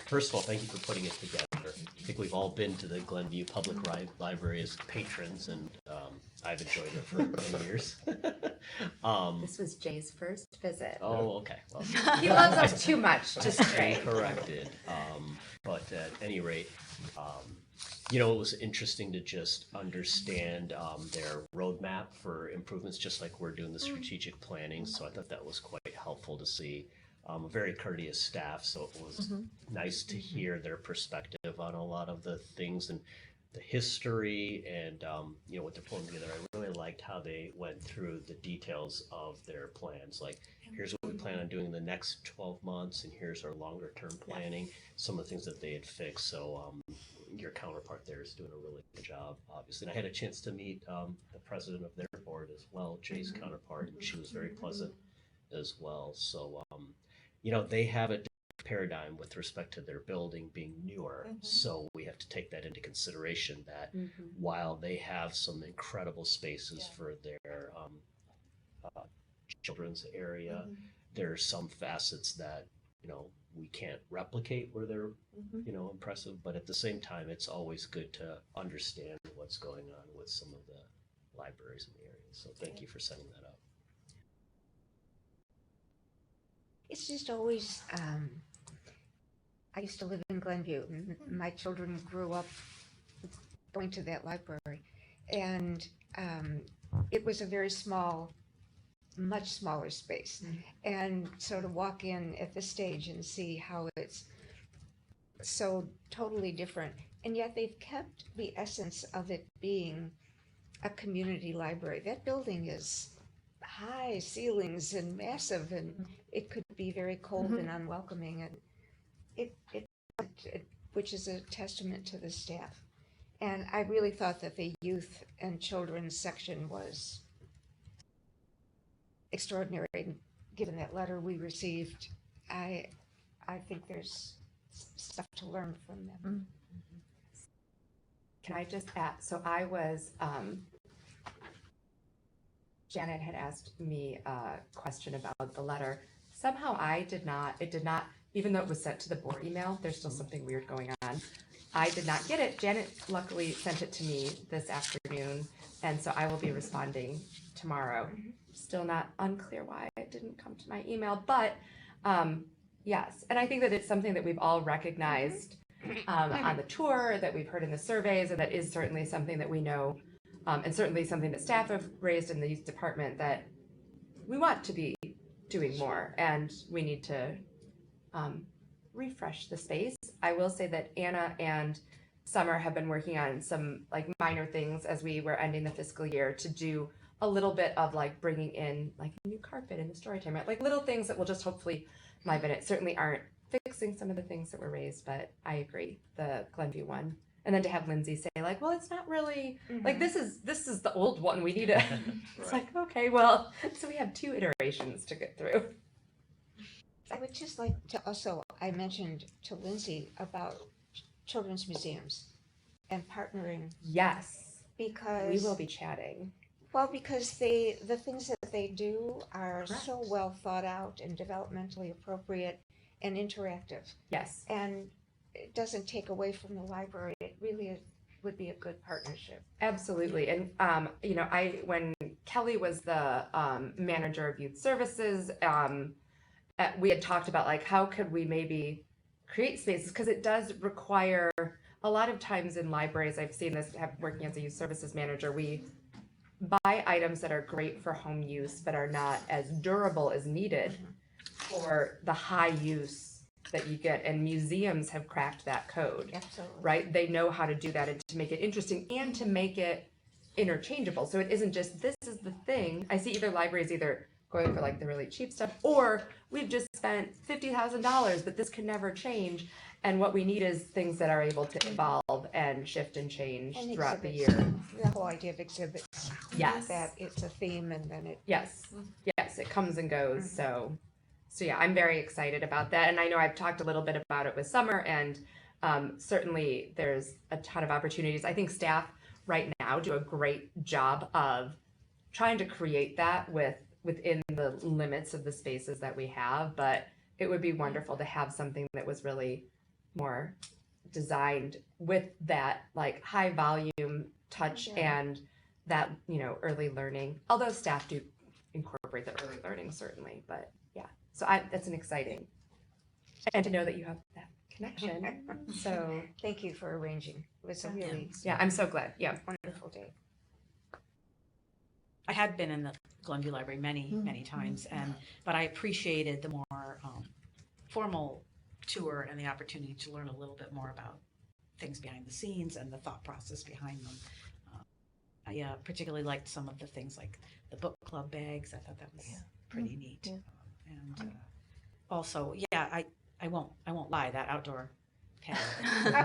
First of all, thank you for putting it together. I think we've all been to the Glenview Public Library as patrons, and I've enjoyed it for many years. This was Jay's first visit. Oh, okay. Well, He loves us too much to Stand stray. corrected. But at any rate, you know, it was interesting to just understand their roadmap for improvements, just like we're doing the strategic planning. So I thought that was quite helpful to see. A very courteous staff, so it was nice to hear their perspective on a lot of the things and the history and you know, what they're pulling together. I really liked how they went through the details of their plans. Like, here's what we plan on doing in the next 12 months, and here's our longer term planning. Some of the things that they had fixed. So your counterpart there is doing a really good job, obviously. And I had a chance to meet the president of their board as well, Jay's counterpart, and she was very pleasant as well. So, you know, they have a paradigm with respect to their building being newer. So we have to take that into consideration that while they have some incredible spaces for their children's area, there are some facets that, you know, we can't replicate where they're, you know, impressive. But at the same time, it's always good to understand what's going on with some of the libraries in the area. So thank you for setting that up. It's just always, I used to live in Glenview. My children grew up going to that library. And it was a very small, much smaller space. And so to walk in at this stage and see how it's so totally different, and yet they've kept the essence of it being a community library. That building is high ceilings and massive, and it could be very cold and unwelcoming, and it which is a testament to the staff. And I really thought that the youth and children's section was extraordinary. Given that letter we received, I think there's stuff to learn from them. Can I just add, so I was, Janet had asked me a question about the letter. Somehow it did not, even though it was sent to the board email, there's still something weird going on. I did not get it. Janet luckily sent it to me this afternoon, and so I will be responding tomorrow. Still not unclear why it didn't come to my email, but yes. And I think that it's something that we've all recognized on the tour, that we've heard in the surveys, and that is certainly something that we know, and certainly something that staff have raised in the youth department, that we want to be doing more, and we need to refresh the space. I will say that Anna and Summer have been working on some like minor things as we were ending the fiscal year to do a little bit of like bringing in like a new carpet in the story time, right? Like little things that will just hopefully liven it. Certainly aren't fixing some of the things that were raised, but I agree, the Glenview one. And then to have Lindsay say like, well, it's not really like this is the old one. We need to. It's like, okay, well, so we have 2 iterations to get through. I would just like to also, I mentioned to Lindsay about children's museums and partnering. Yes, because we will be chatting. Well, because the things that they do are so well thought out and developmentally appropriate and interactive. Yes. And it doesn't take away from the library. It really would be a good partnership. Absolutely. And, you know, when Kelly was the manager of youth services, we had talked about like, how could we maybe create spaces? Because it does require, a lot of times in libraries, I've seen this working as a youth services manager, we buy items that are great for home use, but are not as durable as needed for the high use that you get. And museums have cracked that code. Absolutely. Right? They know how to do that and to make it interesting and to make it interchangeable. So it isn't just, this is the thing. I see either libraries either going for like the really cheap stuff, or we've just spent $50,000, but this can never change. And what we need is things that are able to evolve and shift and change And throughout the exhibits. year. The whole idea of exhibits. Yes. That it's a theme and then it. Yes, yes, it comes and goes. So So yeah, I'm very excited about that. And I know I've talked a little bit about it with Summer, and certainly there's a ton of opportunities. I think staff right now do a great job of trying to create that within the limits of the spaces that we have. But it would be wonderful to have something that was really more designed with that like high volume touch and that, you know, early learning. Although staff do incorporate the early learning certainly, but yeah. So that's an exciting, and to know that you have that connection. So Thank you for arranging. It was a really I'm so glad. Yeah. wonderful day. I had been in the Glenview Library many times, but I appreciated the more formal tour and the opportunity to learn a little bit more about things behind the scenes and the thought process behind them. I particularly liked some of the things like the book club bags. I thought that was pretty neat. And also, I won't lie, that outdoor patio.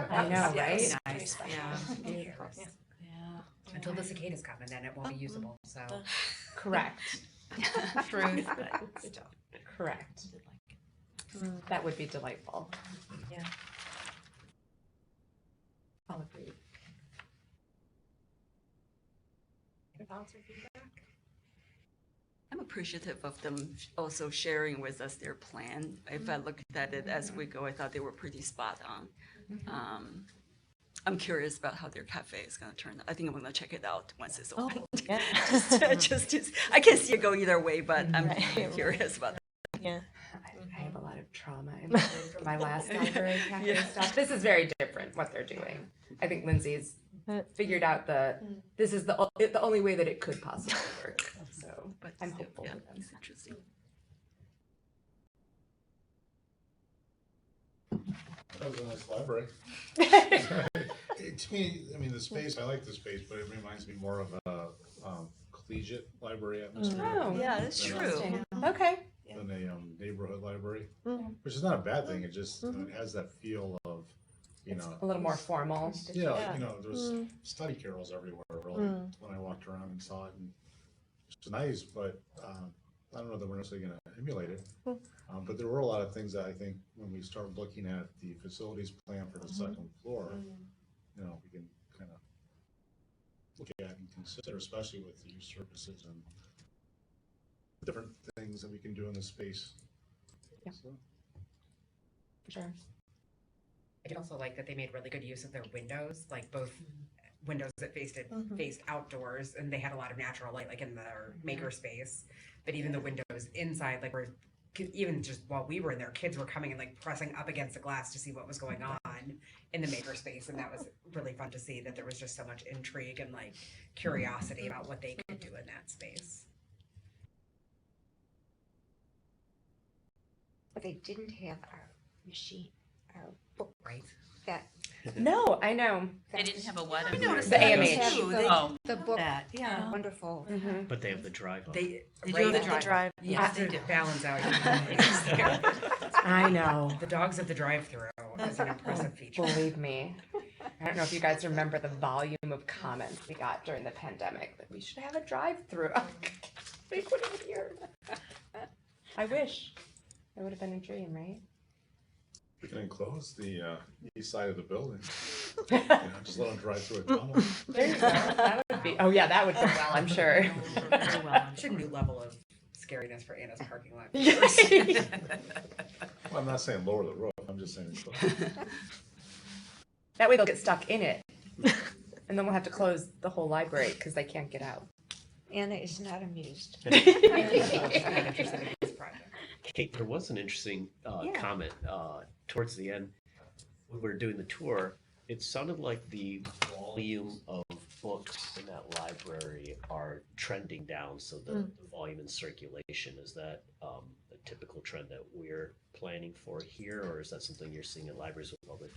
I know, right? Nice. Very special. Yeah. Beautiful. Yeah. Until the cicadas come, and then it won't be usable. So correct. Truth, but still. Correct. That would be delightful. Yeah. I'll agree. I'm appreciative of them also sharing with us their plan. If I looked at it as we go, I thought they were pretty spot on. I'm curious about how their cafe is going to turn out. I think I'm going to check it out once it's open. I can see it go either way, but I'm curious about that. Yeah. I have a lot of trauma in my brain from my last library cafe stuff. This is very different what they're doing. I think Lindsay's figured out this is the only way that it could possibly work. So I'm hopeful for them. It's interesting. That was a nice library. To me, I mean, the space, I like the space, but it reminds me more of a collegiate library atmosphere. Oh, yeah, that's true. Okay. Than a neighborhood library, which is not a bad thing. It just it has that feel of, you know, a little more formal. Yeah, you know, there's study carrels everywhere. Really, when I walked around and saw it, and it's nice, but I don't know that we're necessarily going to emulate it. But there were a lot of things that I think when we start looking at the facilities plan for the second floor, you know, we can kind of look at and consider, especially with the use services and different things that we can do in the space. Yeah. So. Sure. I did also like that they made really good use of their windows, like both windows that faced outdoors, and they had a lot of natural light, like in their maker space. But even the windows inside, like where even just while we were in there, kids were coming and like pressing up against the glass to see what was going on in the maker space, and that was really fun to see that there was just so much intrigue and like curiosity about what they could do in that space. But they didn't have our machine, our book, right? That. No, I know. They didn't have a what? We noticed the that. AMH. The book, yeah. wonderful. But they have the drive up. They Right, do the the drive. Yes, to balance out. I know. The dogs at the drive-through is an impressive feature. Believe me. I don't know if you guys remember the volume of comments we got during the pandemic that we should have a drive-through. We put it here. I wish. It would have been a dream, right? We can enclose the east side of the building. You know, just let them drive through a tunnel. There you go. That would be. Oh yeah, that would go well. I'm sure. Very well. It's a new level of scariness for Anna's parking lot. Well, I'm not saying lower the roof. I'm just saying enclose. That way they'll get stuck in it, and then we'll have to close the whole library because they can't get out. Anna is not amused. Kate, there was an interesting comment towards the end. When we were doing the tour, it sounded like the volume of books in that library are trending down. So the volume in circulation, is that a typical trend that we're planning for here, or is that something you're seeing in libraries with all the?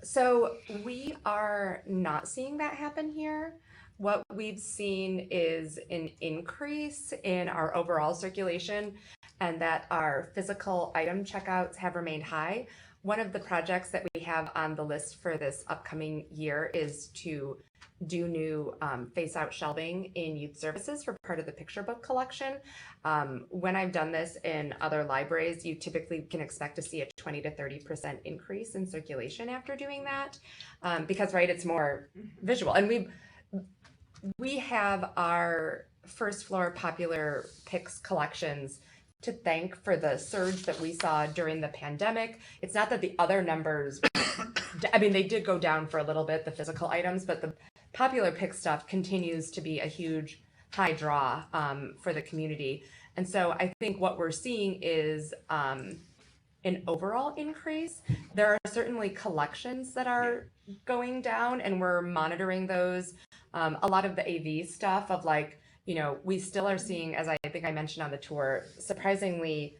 So we are not seeing that happen here. What we've seen is an increase in our overall circulation, and that our physical item checkouts have remained high. One of the projects that we have on the list for this upcoming year is to do new face-out shelving in youth services for part of the picture book collection. When I've done this in other libraries, you typically can expect to see a 20 to 30% increase in circulation after doing that, because right, it's more visual. And we have our first floor popular picks collections to thank for the surge that we saw during the pandemic. It's not that the other numbers, I mean, they did go down for a little bit, the physical items, but the popular pick stuff continues to be a huge high draw for the community. And so I think what we're seeing is an overall increase. There are certainly collections that are going down, and we're monitoring those. A lot of the AV stuff of like, you know, we still are seeing, as I think I mentioned on the tour, surprisingly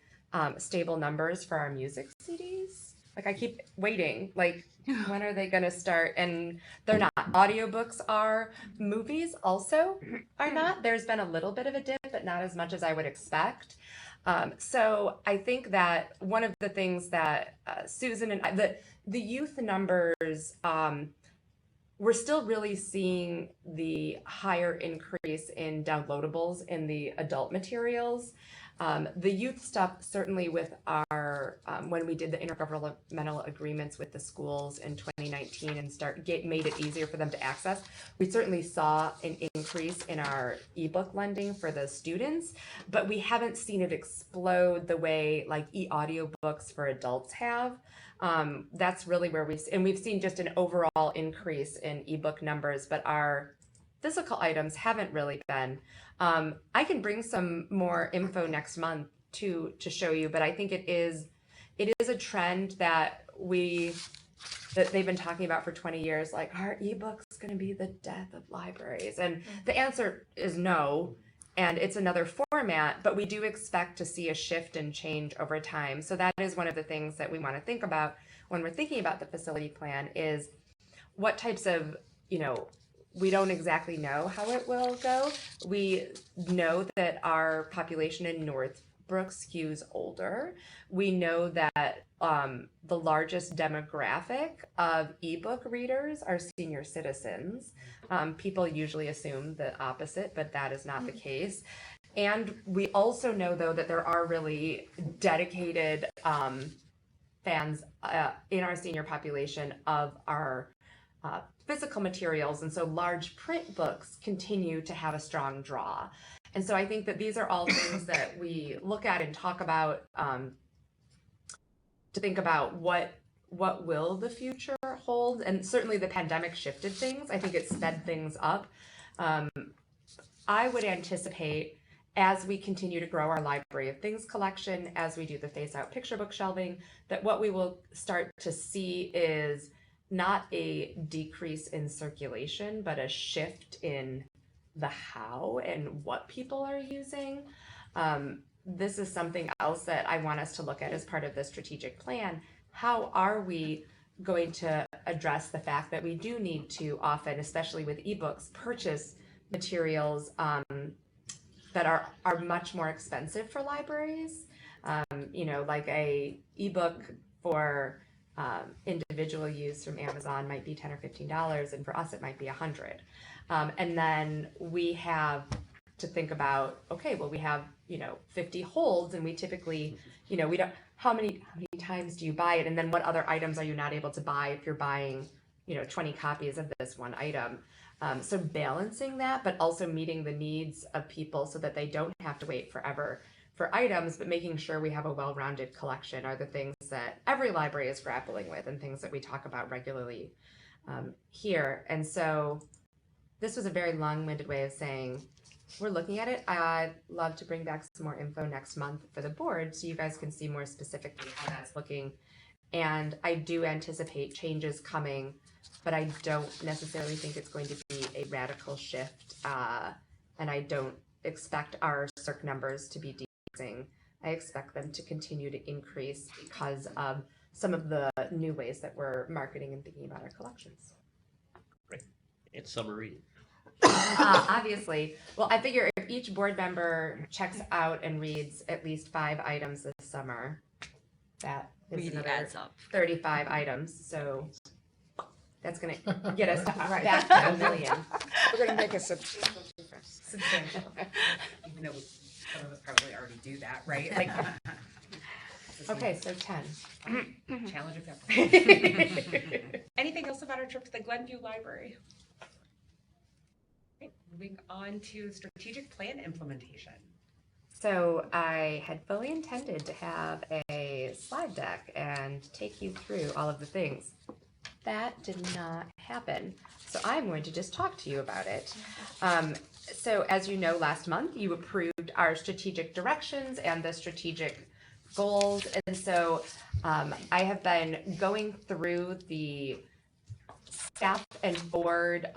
stable numbers for our music CDs. Like I keep waiting, like when are they gonna start? And they're not. Audiobooks are, movies also are not. There's been a little bit of a dip, but not as much as I would expect. So I think that one of the things that Susan and I, the youth numbers, we're still really seeing the higher increase in downloadables in the adult materials. The youth stuff, certainly with our, when we did the intergovernmental agreements with the schools in 2019 and made it easier for them to access, we certainly saw an increase in our ebook lending for the students, but we haven't seen it explode the way like e-audiobooks for adults have. That's really where we've seen just an overall increase in ebook numbers, but our physical items haven't really been. I can bring some more info next month to show you, but I think it is a trend that they've been talking about for 20 years, like, are ebooks going to be the death of libraries? And the answer is no, and it's another format, but we do expect to see a shift and change over time. So that is one of the things that we want to think about when we're thinking about the facility plan is what types of, you know, we don't exactly know how it will go. We know that our population in Northbrook skews older. We know that the largest demographic of ebook readers are senior citizens. People usually assume the opposite, but that is not the case. And we also know, though, that there are really dedicated fans in our senior population of our physical materials, and so large print books continue to have a strong draw. And so I think that these are all things that we look at and talk about to think about what will the future hold. And certainly the pandemic shifted things. I think it sped things up. I would anticipate as we continue to grow our Library of Things collection, as we do the face-out picture book shelving, that what we will start to see is not a decrease in circulation, but a shift in the how and what people are using. This is something else that I want us to look at as part of the strategic plan. How are we going to address the fact that we do need to often, especially with ebooks, purchase materials that are much more expensive for libraries? You know, like a ebook for individual use from Amazon might be $10 or $15, and for us it might be $100. And then we have to think about, okay, well, we have, you know, 50 holds, and we typically, you know, we don't, how many times do you buy it? And then what other items are you not able to buy if you're buying, you know, 20 copies of this one item? So balancing that, but also meeting the needs of people so that they don't have to wait forever for items, but making sure we have a well-rounded collection are the things that every library is grappling with and things that we talk about regularly here. And so this was a very long-winded way of saying we're looking at it. I'd love to bring back some more info next month for the board so you guys can see more specifically how that's looking. And I do anticipate changes coming, but I don't necessarily think it's going to be a radical shift. And I don't expect our circ numbers to be decreasing. I expect them to continue to increase because of some of the new ways that we're marketing and thinking about our collections. Great. It's summer reading. Obviously. Well, I figure if each board member checks out and reads at least 5 items this summer, that is Really another adds up. 35 items. So That's gonna get us Right. back to $1 million. We're gonna make a substantial difference. Substantial. Even though some of us probably already do that, right? Like. Okay, so 10. Challenge accepted. Anything else about our trip to the Glenview Library? Okay, moving on to strategic plan implementation. So I had fully intended to have a slide deck and take you through all of the things. That did not happen. So I'm going to just talk to you about it. So as you know, last month you approved our strategic directions and the strategic goals. And so I have been going through the staff and board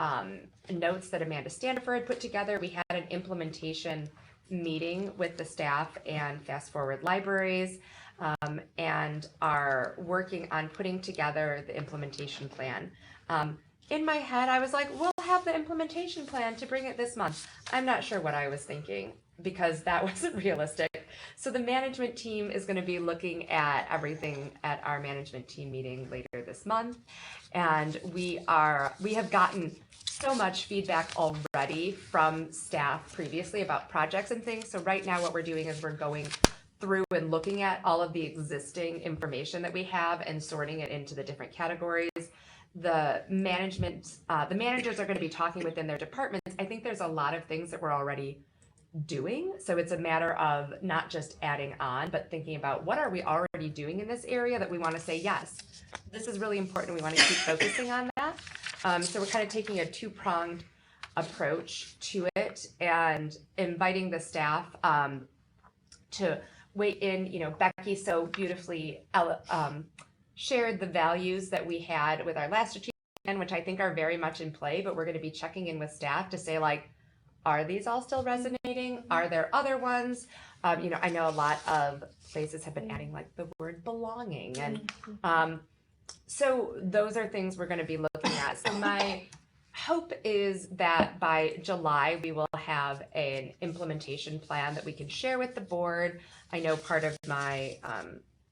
notes that Amanda Standifer had put together. We had an implementation meeting with the staff and Fast Forward Libraries and are working on putting together the implementation plan. In my head, I was like, we'll have the implementation plan to bring it this month. I'm not sure what I was thinking because that wasn't realistic. So the management team is going to be looking at everything at our management team meeting later this month. And we have gotten so much feedback already from staff previously about projects and things. So right now what we're doing is we're going through and looking at all of the existing information that we have and sorting it into the different categories. The managers are going to be talking within their departments. I think there's a lot of things that we're already doing. So it's a matter of not just adding on, but thinking about what are we already doing in this area that we want to say, yes, this is really important. We want to keep focusing on that. So we're kind of taking a two-pronged approach to it and inviting the staff to weigh in. You know, Becky so beautifully shared the values that we had with our last strategic plan, which I think are very much in play, but we're going to be checking in with staff to say, like, are these all still resonating? Are there other ones? You know, I know a lot of places have been adding like the word belonging. And so those are things we're going to be looking at. So my hope is that by July, we will have an implementation plan that we can share with the board. I know part of my,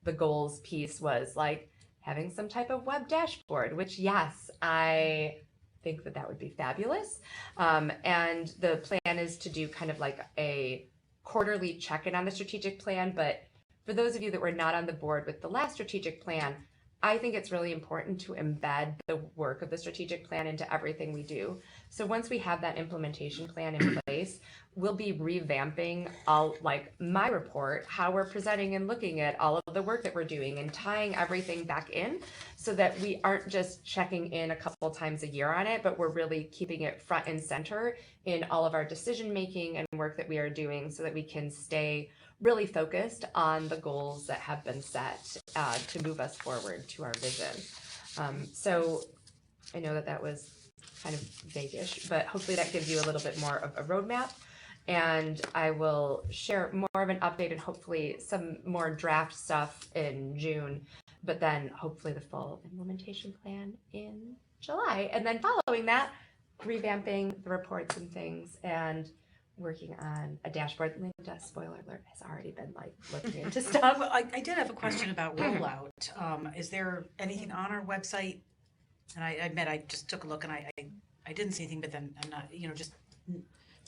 the goals piece was like having some type of web dashboard, which yes, I think that would be fabulous. And the plan is to do kind of like a quarterly check-in on the strategic plan. But for those of you that were not on the board with the last strategic plan, I think it's really important to embed the work of the strategic plan into everything we do. So once we have that implementation plan in place, we'll be revamping all, like my report, how we're presenting and looking at all of the work that we're doing and tying everything back in so that we aren't just checking in a couple times a year on it, but we're really keeping it front and center in all of our decision making and work that we are doing so that we can stay really focused on the goals that have been set to move us forward to our vision. So I know that was kind of vague-ish, but hopefully that gives you a little bit more of a roadmap. And I will share more of an update and hopefully some more draft stuff in June, but then hopefully the full implementation plan in July. And then following that, revamping the reports and things and working on a dashboard. Linda, spoiler alert, has already been like looking into stuff. Well, I did have a question about rollout. Is there anything on our website? And I admit I just took a look and I didn't see anything, but then I'm not, you know, just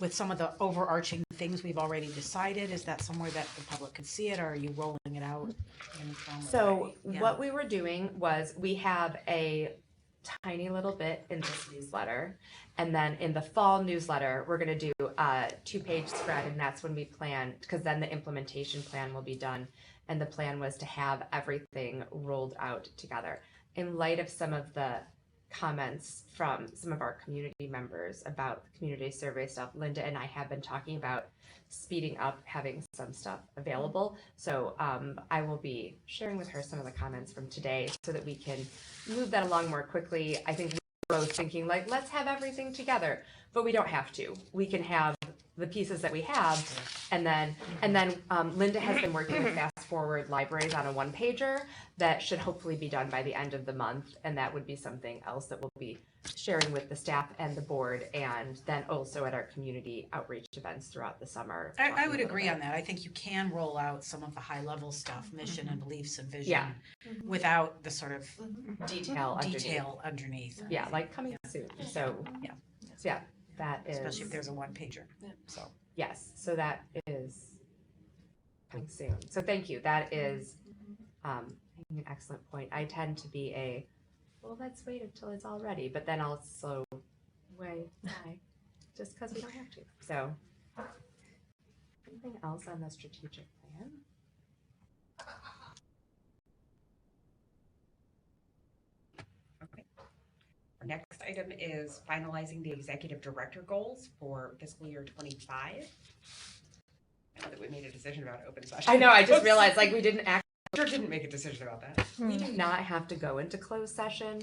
with some of the overarching things we've already decided, is that somewhere that the public could see it, or are you rolling it out in some So way? Yeah. what we were doing was we have a tiny little bit in this newsletter, and then in the fall newsletter we're going to do a 2-page spread, and that's when we plan, because then the implementation plan will be done, and the plan was to have everything rolled out together. In light of some of the comments from some of our community members about the community survey stuff, Linda and I have been talking about speeding up having some stuff available. So I will be sharing with her some of the comments from today so that we can move that along more quickly. I think we're both thinking like, let's have everything together, but we don't have to. We can have the pieces that we have. And then Linda has been working with Fast Forward Libraries on a one-pager that should hopefully be done by the end of the month. And that would be something else that we'll be sharing with the staff and the board, and then also at our community outreach events throughout the summer. I would agree on that. I think you can roll out some of the high level stuff, mission and beliefs and vision, Yeah. without the sort of Detail underneath. Yeah, like coming soon. So yeah, that is, Especially if there's a one pager. So yes, so that is coming soon. So thank you. That is an excellent point. I tend to be well, let's wait until it's all ready, but then also why? Just because we don't have to. So anything else on the strategic plan? Okay. Our next item is finalizing the executive director goals for fiscal year 25. I know that we made a decision about open session. I know, I just realized like we didn't didn't make a decision about that. We do not have to go into closed session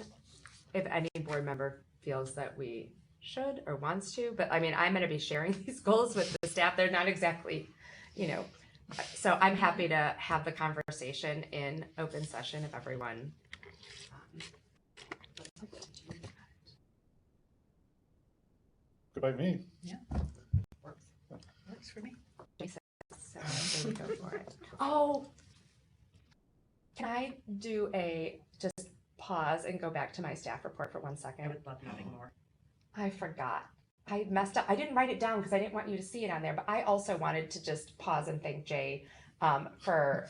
if any board member feels that we should or wants to, but I mean, I'm going to be sharing these goals with the staff. They're not exactly, so I'm happy to have the conversation in open session if everyone. Good by me. Yeah. Works for me. So there we go for it. Oh, can I do just pause and go back to my staff report for 1 second? I would love nothing more. I forgot. I messed up. I didn't write it down because I didn't want you to see it on there, but I also wanted to just pause and thank Jay for,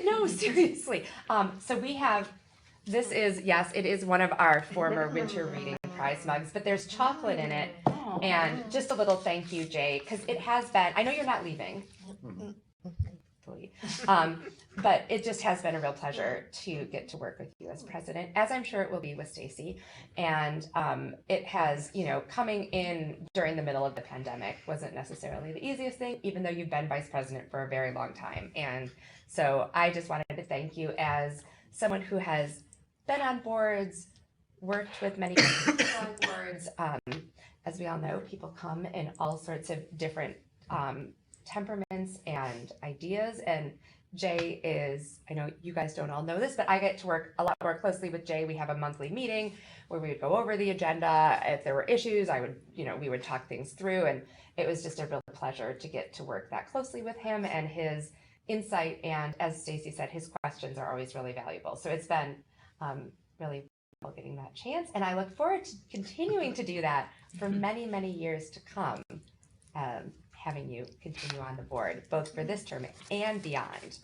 no, seriously. So we have, this is, yes, it is one of our former winter reading prize mugs, but there's chocolate in it. And just a little thank you, Jay, because it has been, I know you're not leaving. But it just has been a real pleasure to get to work with you as president, as I'm sure it will be with Stacy. And it has, coming in during the middle of the pandemic wasn't necessarily the easiest thing, even though you've been vice president for a very long time. And so I just wanted to thank you as someone who has been on boards, worked with many people on boards. As we all know, people come in all sorts of different temperaments and ideas, and Jay is, I know you guys don't all know this, but I get to work a lot more closely with Jay. We have a monthly meeting where we would go over the agenda. If there were issues, we would talk things through, and it was just a real pleasure to get to work that closely with him, and his insight, and as Stacy said, his questions are always really valuable. So it's been really wonderful getting that chance, and I look forward to continuing to do that for many, many years to come. Having you continue on the board, both for this term and beyond.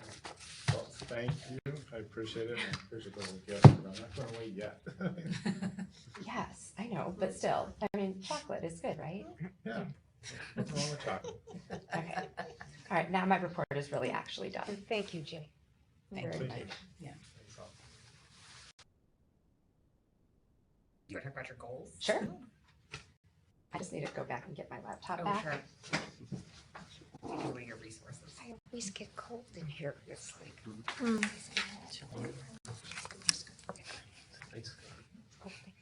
Well, thank you. I appreciate it. I appreciate the little gift, but I'm not going away yet. Yes, I know, but still, I mean, chocolate is good, right? Yeah. What's wrong with chocolate? Okay. All right, now my report is really actually done. And thank you, Jay. Thank Very you. much. Yeah. You want to talk about your goals? Sure. I just need to go back and get my laptop back. Sure. Doing your resources. I always get cold in here. It's like.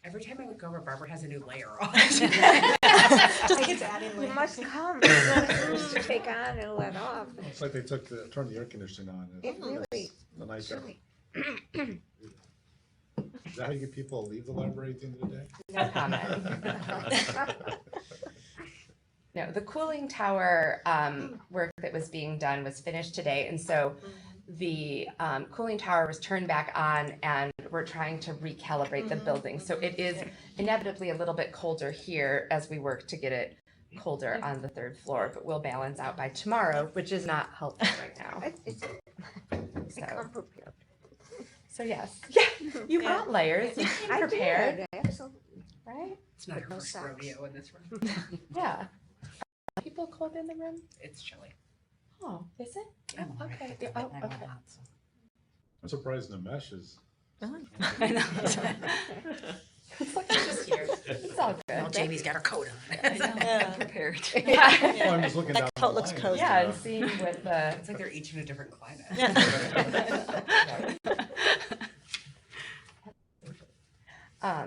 Every time I look over, Barbara has a new layer on. You must come. It's not yours to take on and let off. It's like they turned the air conditioning on. It really. The night Really. Is that how you get people to leave the library at the end of the day? No comment. No, the cooling tower work that was being done was finished today, and so the cooling tower was turned back on, and we're trying to recalibrate the building. So it is inevitably a little bit colder here as we work to get it colder on the third floor, but we'll balance out by tomorrow, which is not helpful right now. Come prepared. So yes, you brought layers. You came prepared, I did, absolutely. right? It's not your No first socks. rodeo in this room. Yeah. Are people cold in the room? It's chilly. Oh, is it? I'm all right Okay. with it, Oh, and I'm okay. hot, so. I'm surprised the mesh is. I know. It's like I'm just here. It's all good. Well, Jamie's got her coat on. I'm prepared. Yeah. Well, I'm just looking down coat the looks line. cozy. Yeah, and seeing with the. It's like they're each in a different climate. I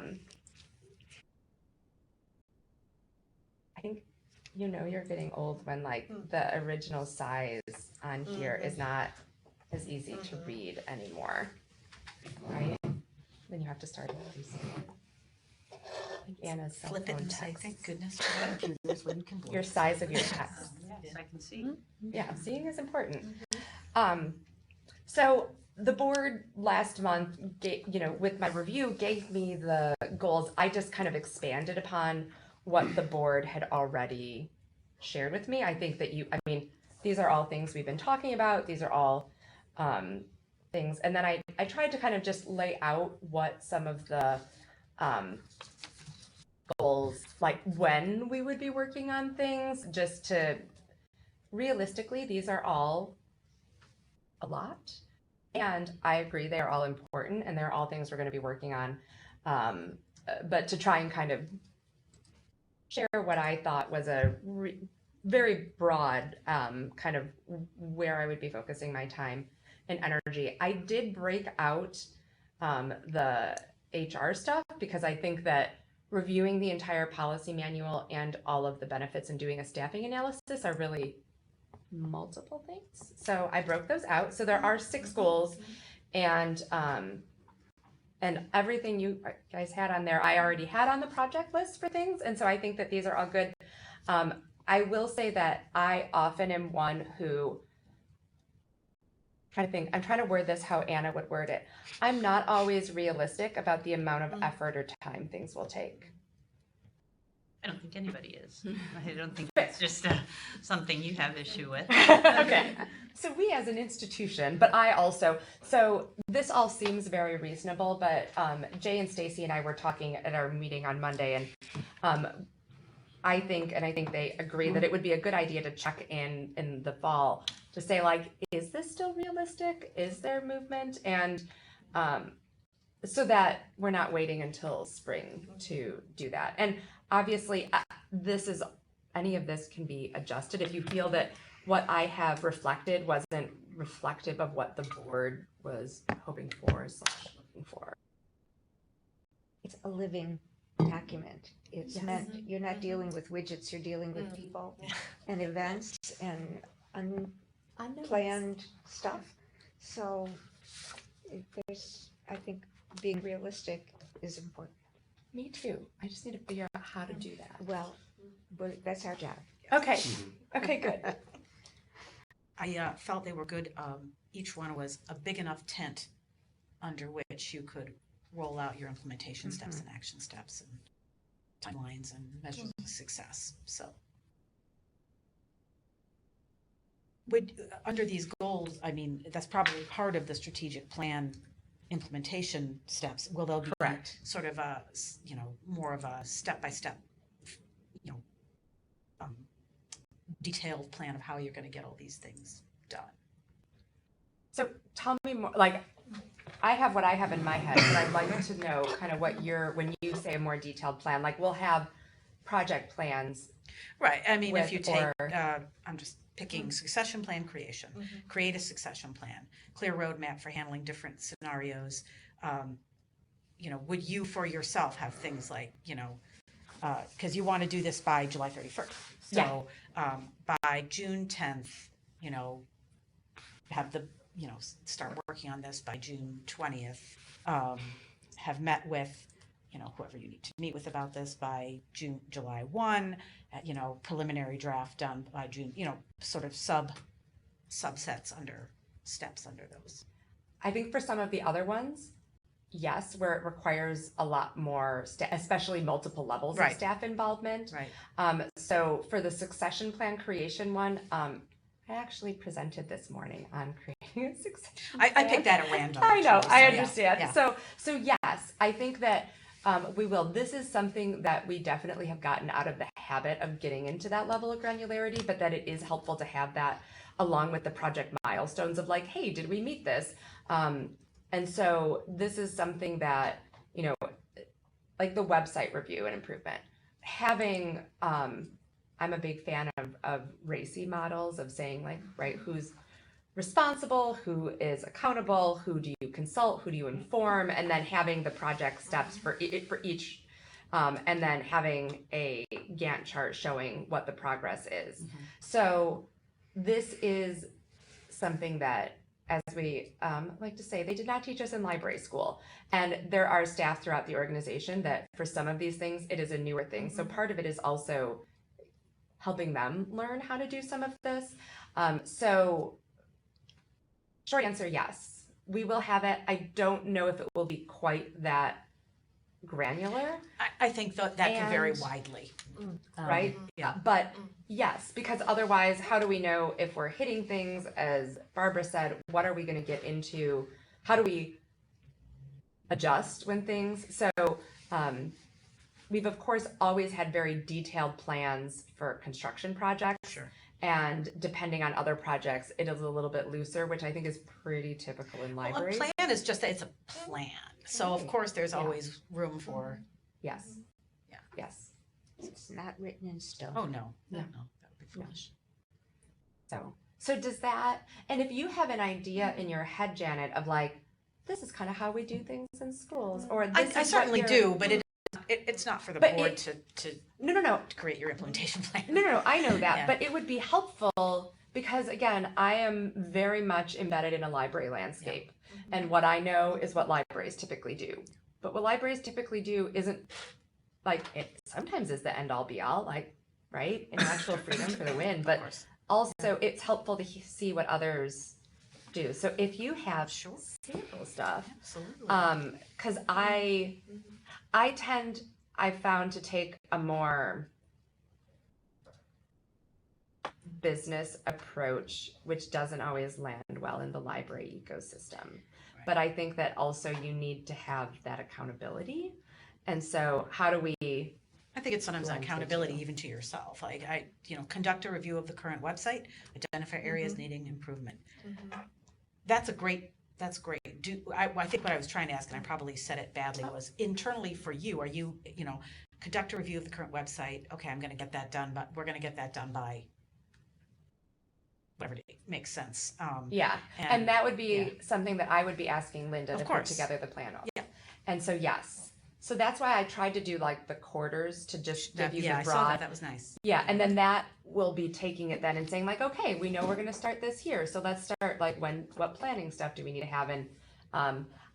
think you know you're getting old when like the original size on here is not as easy to read anymore, right? Then you have to start increasing it. Like Anna's cell Flip it phone and say, text. thank goodness for computers when you can. Your size of your text. Yes, I can see. Yeah, seeing is important. So the board last month, with my review, gave me the goals. I just kind of expanded upon what the board had already shared with me. I think that these are all things we've been talking about. These are all things. And then I tried to kind of just lay out what some of the goals, like when we would be working on things, just to realistically, these are all a lot. And I agree, they are all important and they're all things we're going to be working on. But to try and kind of share what I thought was a very broad kind of where I would be focusing my time and energy. I did break out the HR stuff because I think that reviewing the entire policy manual and all of the benefits and doing a staffing analysis are really multiple things. So I broke those out. So there are 6 goals, and everything you guys had on there, I already had on the project list for things. And so I think that these are all good. I will say that I often am one who, I'm trying to word this how Anna would word it. I'm not always realistic about the amount of effort or time things will take. I don't think anybody is. I don't think it's just something you have issue with. Okay. So we as an institution, but I also, so this all seems very reasonable, but Jay and Stacy and I were talking at our meeting on Monday, and I think they agree that it would be a good idea to check in the fall to say, like, is this still realistic? Is there movement? And so that we're not waiting until spring to do that. And obviously, any of this can be adjusted. If you feel that what I have reflected wasn't reflective of what the board was hoping for / looking for. It's a living document. It's Yes. meant, you're not dealing with widgets, you're dealing with people and events and unplanned stuff. So I think being realistic is important. Me too. I just need to figure out how to do that. Well, that's our job. Okay. Okay, good. I felt they were good. Each one was a big enough tent under which you could roll out your implementation steps and action steps and timelines and measures of success. So under these goals, I mean, that's probably part of the strategic plan implementation steps. Will there be Correct. sort of a, more of a step-by-step, detailed plan of how you're going to get all these things done? So tell me more, like, I have what I have in my head, but I'd like to know kind of what when you say a more detailed plan, like we'll have project plans. Right. I mean, if you take, or- I'm just picking succession plan creation, create a succession plan, clear roadmap for handling different scenarios. Would you for yourself have things like, because you want to do this by July 31st. So by June 10th, have the, start working on this by June 20th, have met with, whoever you need to meet with about this by July 1, preliminary draft done by June, sort of subsets under steps under those. I think for some of the other ones, yes, where it requires a lot more, especially multiple levels of staff involvement. Right. So for the succession plan creation one, I actually presented this morning on creating a succession plan. I picked that at random. I know, actually, I so, understand. yeah. So yes, I think that we will. This is something that we definitely have gotten out of the habit of getting into that level of granularity, but that it is helpful to have that along with the project milestones of like, hey, did we meet this? And so this is something that, like the website review and improvement, having, I'm a big fan of RACI models of saying like, right, who's responsible, who is accountable, who do you consult, who do you inform, and then having the project steps for each and then having a Gantt chart showing what the progress is. Mm-hmm. So this is something that, as we like to say, they did not teach us in library school. And there are staff throughout the organization that for some of these things, it is a newer thing. So part of it is also helping them learn how to do some of this. So short answer, yes, we will have it. I don't know if it will be quite that granular. I think that can vary And- widely. Right? Yeah. But yes, because otherwise, how do we know if we're hitting things? As Barbara said, what are we going to get into? How do we adjust when things? So we've, of course, always had very detailed plans for construction projects. Sure. And depending on other projects, it is a little bit looser, which I think is pretty typical in Well, a libraries. plan is just that it's a plan. So of course, there's always room for. Yes. Yeah. Yes. It's not written in stone. Oh, no. That would be foolish. So does that, and if you have an idea in your head, Janet, of like, this is kind of how we do things in schools, or this I is certainly what you're- do, but it's not for the But board it- to No. to create your implementation plan. No, I know that, Yeah. but it would be helpful because again, I am very much embedded in a library landscape, and what I know is what libraries typically do. But what libraries typically do isn't like it sometimes is the end all be all, like right, intellectual freedom for the win, but also it's helpful to see what others do. So if you have sample stuff, Absolutely. because I found to take a more business approach, which doesn't always land well in the library ecosystem. But I think that also you need to have that accountability. And so how do we? I think it's sometimes blend the accountability two? even to yourself. Like conduct a review of the current website, identify areas needing improvement. That's great. I think what I was trying to ask, and I probably said it badly, was internally for you, are you, conduct a review of the current website. Okay, I'm going to get that done, but we're going to get that done by whatever date makes sense. Yeah, and that would be something that I would be asking Linda Of to course. put together the plan of. Yeah. And so yes, so that's why I tried to do like the quarters to just give you the I broad. saw that. That was nice. Yeah, and then that will be taking it then and saying like, okay, we know we're going to start this here, so let's start like what planning stuff do we need to have? And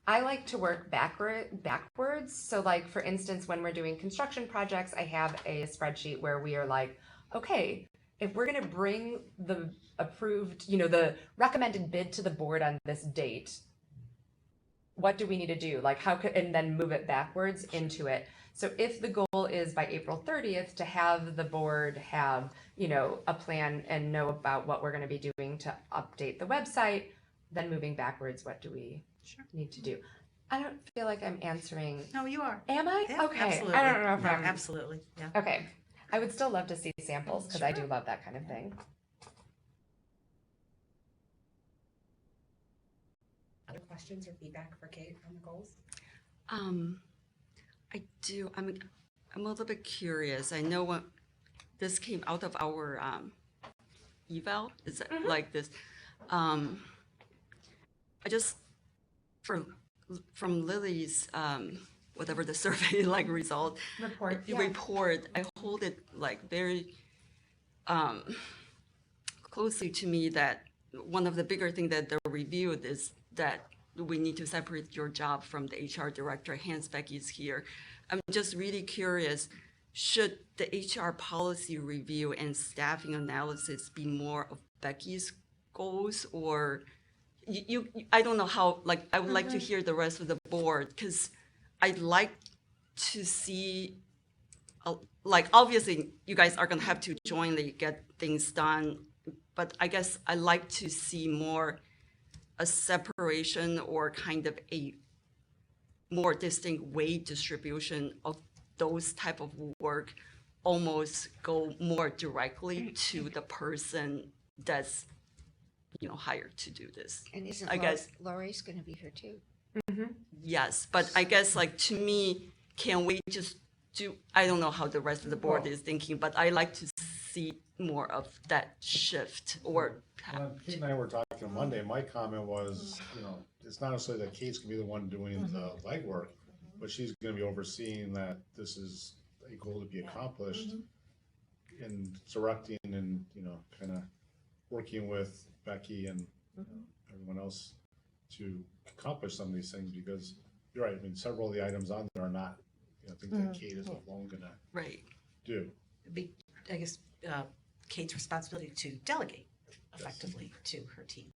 I like to work backwards. So like for instance, when we're doing construction projects, I have a spreadsheet where we are like, okay, if we're going to bring the approved, the recommended bid to the board on this date, what do we need to do? Like and then move it backwards into it. So if the goal is by April 30th to have the board have, a plan and know about what we're going to be doing to update the website, then moving backwards, what do we need to do? I don't feel like I'm answering. No, you are. Am I? Yeah, Okay. absolutely. I don't know if No, I'm. absolutely. Yeah. Okay. I would still love to see samples because I do love that kind of thing. Other questions or feedback for Kate on the goals? I do. I'm a little bit curious. I know what this came out of our eval. Is it like this? I just from Lily's whatever the survey result report. I hold it like very closely to me that one of the bigger things that they reviewed is that we need to separate your job from the HR director. Hence, Becky's here. I'm just really curious, should the HR policy review and staffing analysis be more of Becky's goals, or I don't know how, I would like to hear the rest of the board, because I'd like to see, obviously you guys are going to have to jointly get things done, but I guess I like to see more a separation or kind of a more distinct weight distribution of those type of work, almost go more directly to the person that's hired to do this. And isn't I guess Lori's going to be here too? yes, but I guess to me, can we just do? I don't know how the rest of the board is thinking, but I like to see more of that shift. Or Kate and I were talking on Monday. My comment was, it's not necessarily that Kate's gonna be the one doing the legwork, but she's gonna be overseeing that this is a goal to be accomplished and directing and, you know, kind of working with Becky and everyone else to accomplish some of these things, because you're right, I mean, several of the items on there are not, you know, things that Kate is alone gonna do. It'd be, I guess, Kate's responsibility to delegate effectively to her team.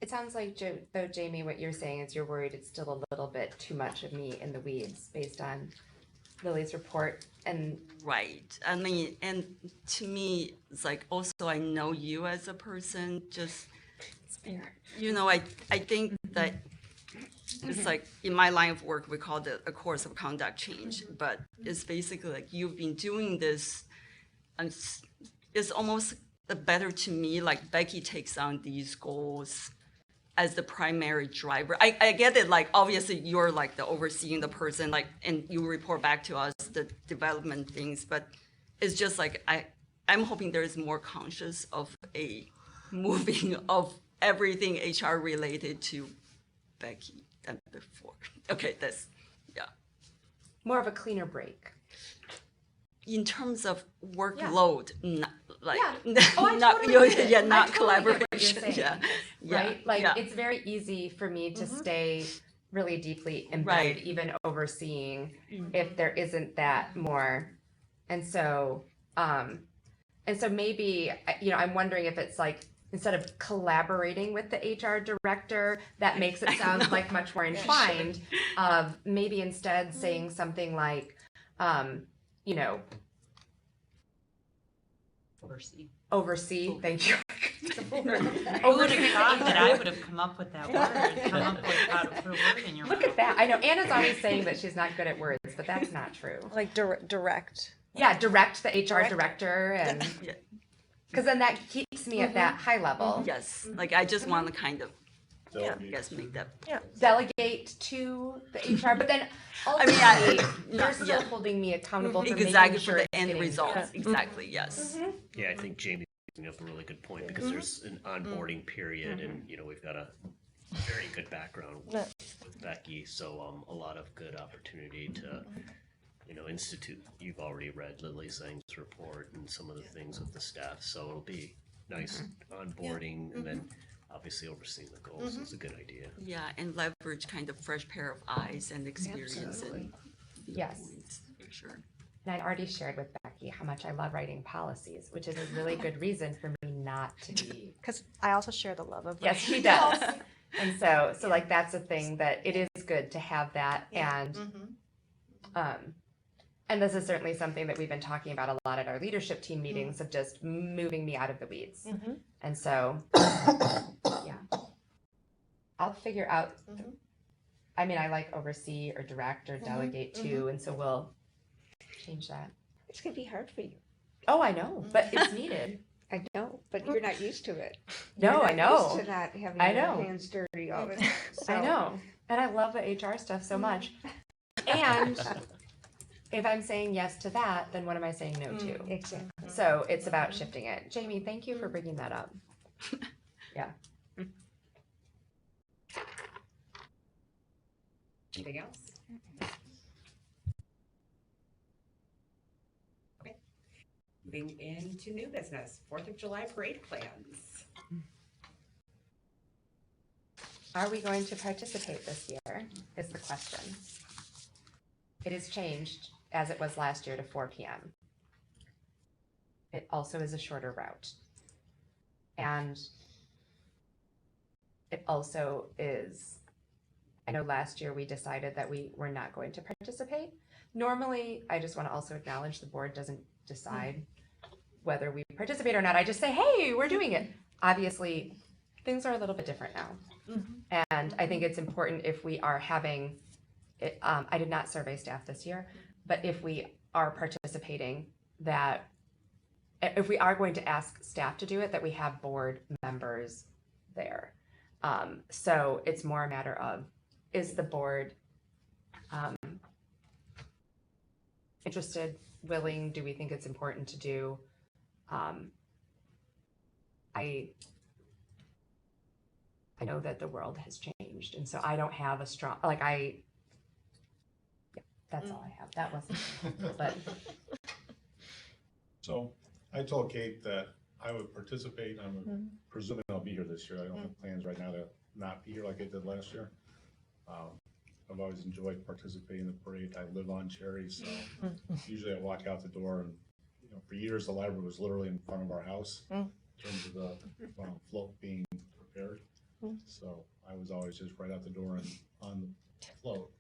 It sounds like, though, Jamie, what you're saying is you're worried it's still a little bit too much of me in the weeds based on Lily's report. And right. I mean, and to me, it's like also I know you as a person. Just you know, I think that it's like in my line of work we call it a course of conduct change, but it's basically like you've been doing this, and it's almost better to me. Like Becky takes on these goals as the primary driver. I get it, like obviously you're like the overseeing the person, like, and you report back to us the development things, but it's just like I'm hoping there is more conscious of a moving of everything HR related to Becky than before. Okay, that's, yeah. More of a cleaner break. In terms of workload, not like, Oh, not, totally get it. yeah, not I totally get what you're collaboration. saying. Yeah. Right? Like, yeah. it's very easy for me to stay really deeply embedded, Right. even overseeing, if there isn't that more. And so maybe, you know, I'm wondering if it's like, instead of collaborating with the HR director, that makes it sound like much more inclined, of maybe instead saying something like, you know, oversee, thank you. Who would have thought that I would have come up with that word, come up with how to put a word in your mouth? Look at that. I know Anna's always saying that she's not good at words, but that's not true. Like direct. Yeah, direct the HR director, and because then that keeps me at that high level. Yes, like I just want to kind of, I guess, make that. Delegate to the HR, but then I mean, ultimately, you're still holding me accountable for exactly making for sure the it's end getting results. done. Exactly, yes. Yeah, I think Jamie's bringing up a really good point, because there's an onboarding period, and you know, we've got a very good background with Becky, so a lot of good opportunity to, you know, institute. You've already read Lily Zhang's report and some of the things with the staff, so it'll be nice onboarding, and then obviously overseeing the goals is a good idea. Yeah, and leverage kind of fresh pair of eyes and experience. And Yes. for sure. And I'd already shared with Becky how much I love writing policies, which is a really good reason for me not to be. Because I also share the love of Yes, she does. And so like that's a thing that it is good to have that, and this is certainly something that we've been talking about a lot at our leadership team meetings, of just moving me out of the weeds. And so, yeah, I'll figure out. I mean, I like oversee or direct or delegate too, and so we'll change that. It's gonna be hard for you. Oh, I know, but it's needed. I know, but you're not used to it. No, You're I not know. used to not having I your know. hands dirty all the time. I know, and I love the HR stuff so much. And if I'm saying yes to that, then what am I saying no to? Exactly. So it's about shifting it. Jamie, thank you for bringing that up. Yeah. Anything else? Okay. Moving into new business, 4th of July parade plans. Are we going to participate this year is the question. It has changed, as it was last year, to 4 p.m. It also is a shorter route. And it also is, I know last year we decided that we were not going to participate. Normally, I just want to also acknowledge the board doesn't decide whether we participate or not. I just say, hey, we're doing it. Obviously, things are a little bit different now. And I think it's important, if we are having, I did not survey staff this year, but if we are participating, that if we are going to ask staff to do it, that we have board members there. So it's more a matter of, is the board interested, willing? Do we think it's important to do? I know that the world has changed, and so I don't have a strong, that's all I have. That wasn't, but. So I told Kate that I would participate. I'm presuming I'll be here this year. I don't have plans right now to not be here like I did last year. I've always enjoyed participating in the parade. I live on Cherry, so usually I walk out the door and, for years, the library was literally in front of our house in terms of the float being prepared. So I was always just right out the door and on the float.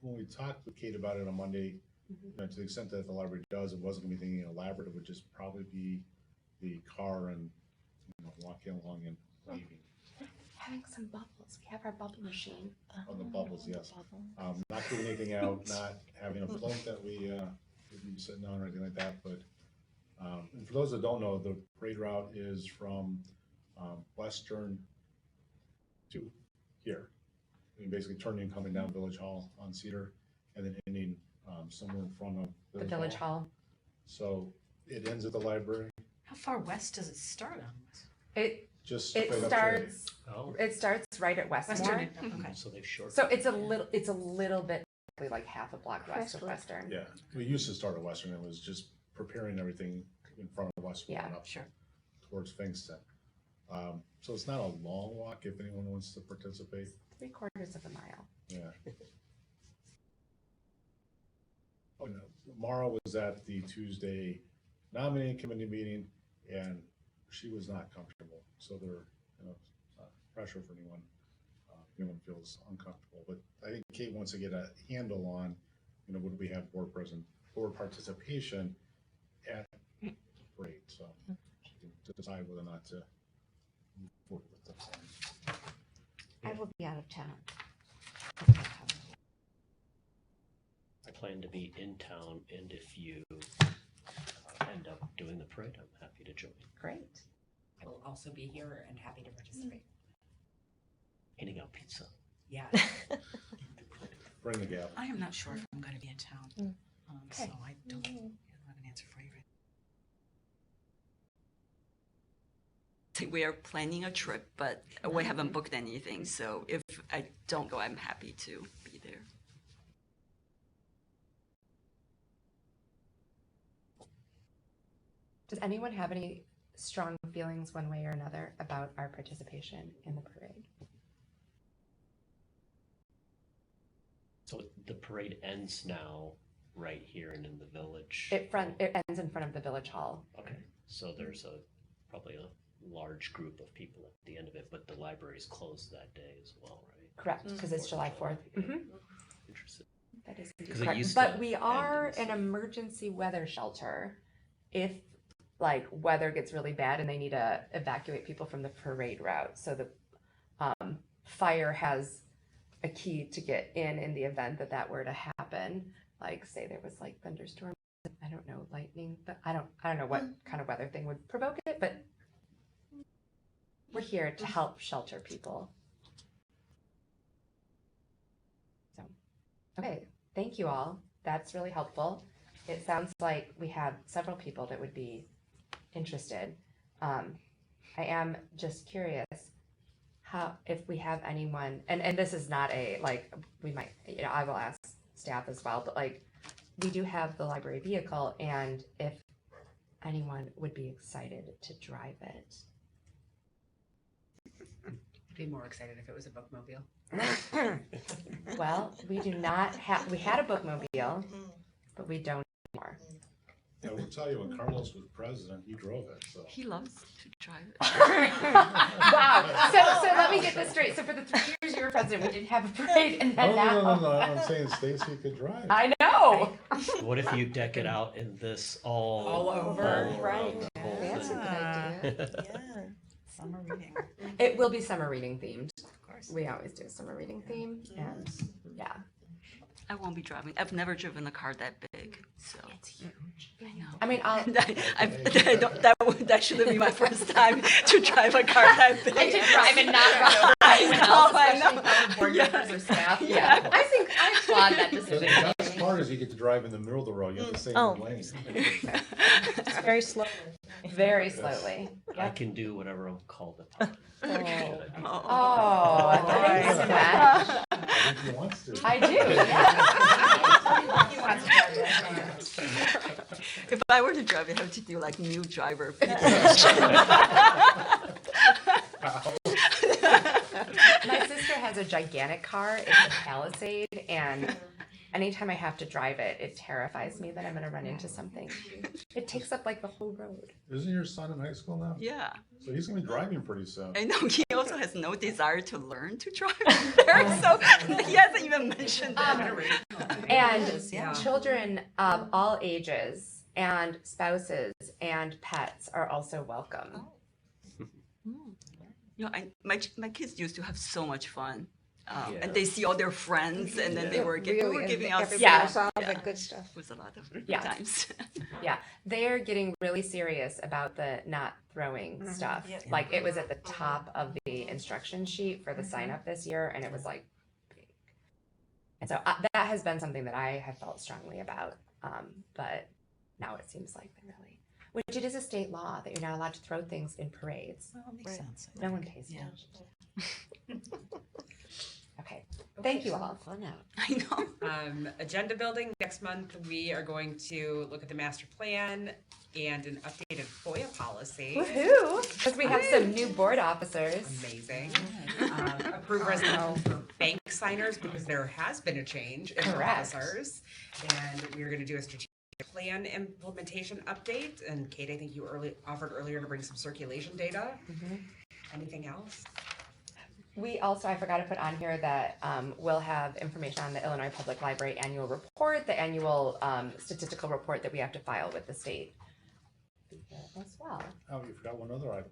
When we talked with Kate about it on Monday, to the extent that the library does, it wasn't gonna be anything elaborate. It would just probably be the car and walking along and waving. Having some bubbles. We have our bubble machine. On the bubbles, yes. Not giving anything out, not having a float that we would be sitting on or anything like that. But and for those that don't know, the parade route is from Western to here. I mean, basically turning and coming down Village Hall on Cedar, and then ending somewhere in front of The Village Hall. So it ends at the library. How far west does it start on? It Just straight up starts. Oh. It starts right at Westmore. Okay. So they've shortened. So it's a little bit, like half a block west of Western. Yeah, we used to start at Western. It was just preparing everything in front of Western and up towards Fingston. So it's not a long walk if anyone wants to participate. 3/4 of a mile. Yeah. Oh, no. Mara was at the Tuesday nominating committee meeting, and she was not comfortable. So there, it's not pressure for anyone. Anyone feels uncomfortable, but I think Kate wants to get a handle on, would we have board participation at the parade? So she can decide whether or not to move forward with the plan. I will be out of town. I plan to be in town, and if you end up doing the parade, I'm happy to join. Great. I will also be here and happy to participate. Handing out pizza. Yeah. Bring the gap. I am not sure if I'm going to be in town, so Okay. I don't have an answer for you right We are planning a trip, but we haven't booked anything. So if I don't go, I'm happy to be there. Does anyone have any strong feelings one way or another about our participation in the parade? So the parade ends now, right here and in the village. It ends in front of the Village Hall. Okay, so there's probably a large group of people at the end of it, but the library's closed that day as well, right? Correct, because it's July 4th. Interesting. That is indeed 'Cause it correct. used But to we end are in an emergency weather shelter. If weather gets really bad and they need to evacuate people from the parade route. So the fire has a key to get in the event that were to happen. Like say there was thunderstorm, I don't know, lightning, but I don't know what kind of weather thing would provoke it, but we're here to help shelter people. So, okay, thank you all. That's really helpful. It sounds like we have several people that would be interested. I am just curious if we have anyone, and this is not we might, I will ask staff as well, but we do have the library vehicle, and if anyone would be excited to drive it. I'd be more excited if it was a bookmobile. Well, we do not have, we had a bookmobile, but we don't anymore. Yeah, we'll tell you, when Carlos was president, he drove it, so. He loves to drive it. Wow. So let me get this straight. So for the 3 years you were president, we didn't have a parade, and then now. No, I'm saying Stacy could drive. I know. What if you deck it out in this all over? Right. That's a good idea. Yeah. Summer reading. It will be summer reading themed. Of course. We always do summer reading theme, and yeah. I won't be driving. I've never driven a car that big, so. It's huge. I know. I mean, I'll. That shouldn't be my first time to drive a car that big. And to drive and not run over I know. especially board members or staff. Yeah. I think I applaud that decision. As smart as he get to drive in the middle of the road, you have to stay in Oh. the lane. Very slowly. Very slowly. I can do whatever I'm called upon. Oh, Oh. thanks, Matt. I think he wants to. I do, If I were to drive, I have to do like new driver. My sister has a gigantic car. It's a Palisade, and anytime I have to drive it, it terrifies me that I'm going to run into something. It takes up like the whole road. Isn't your son in high school now? Yeah. So he's gonna be driving pretty soon. I know he also has no desire to learn to drive there, so he hasn't even mentioned that. And children of all ages and spouses and pets are also welcome. You know, my kids used to have so much fun. And they see all their friends, and then we were giving out good stuff. It was a lot of Yeah. times. Yeah, they're getting really serious about the not throwing stuff. Yeah. Like it was at the top of the instruction sheet for the sign up this year, and it was like big. And so that has been something that I have felt strongly about. But now it seems like they're really, which it is a state law that you're not allowed to throw things in parades. Well, it makes sense. No one pays attention. Okay, thank you all. I know. Agenda building, next month, we are going to look at the master plan and an updated FOIA policy. Woohoo! Because we have some new board officers. Amazing. Approve resolution for bank signers because there has been a change in Correct. officers. And we're gonna do a strategic plan implementation update. And Kate, I think you offered earlier to bring some circulation data. Anything else? We also, I forgot to put on here that we'll have information on the Illinois Public Library annual report, the annual statistical report that we have to file with the state as well. Oh, you forgot one other item.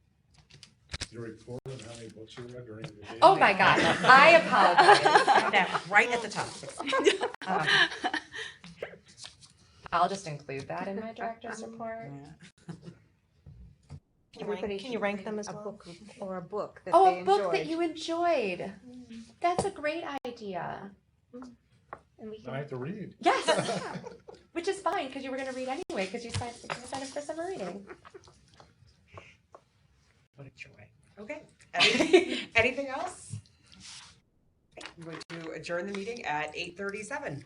Your report on how many books you read during the day. Oh my God, I apologize. That right at the top. I'll just include that in my director's report. Can you rank them as a well? book or a book that Oh, they a book that enjoyed. you enjoyed. That's a great idea. And we I have to read. Yes, which is fine because you were going to read anyway because you signed up for summer reading. What a joy. Okay. Anything else? I'm going to adjourn the meeting at 8:37.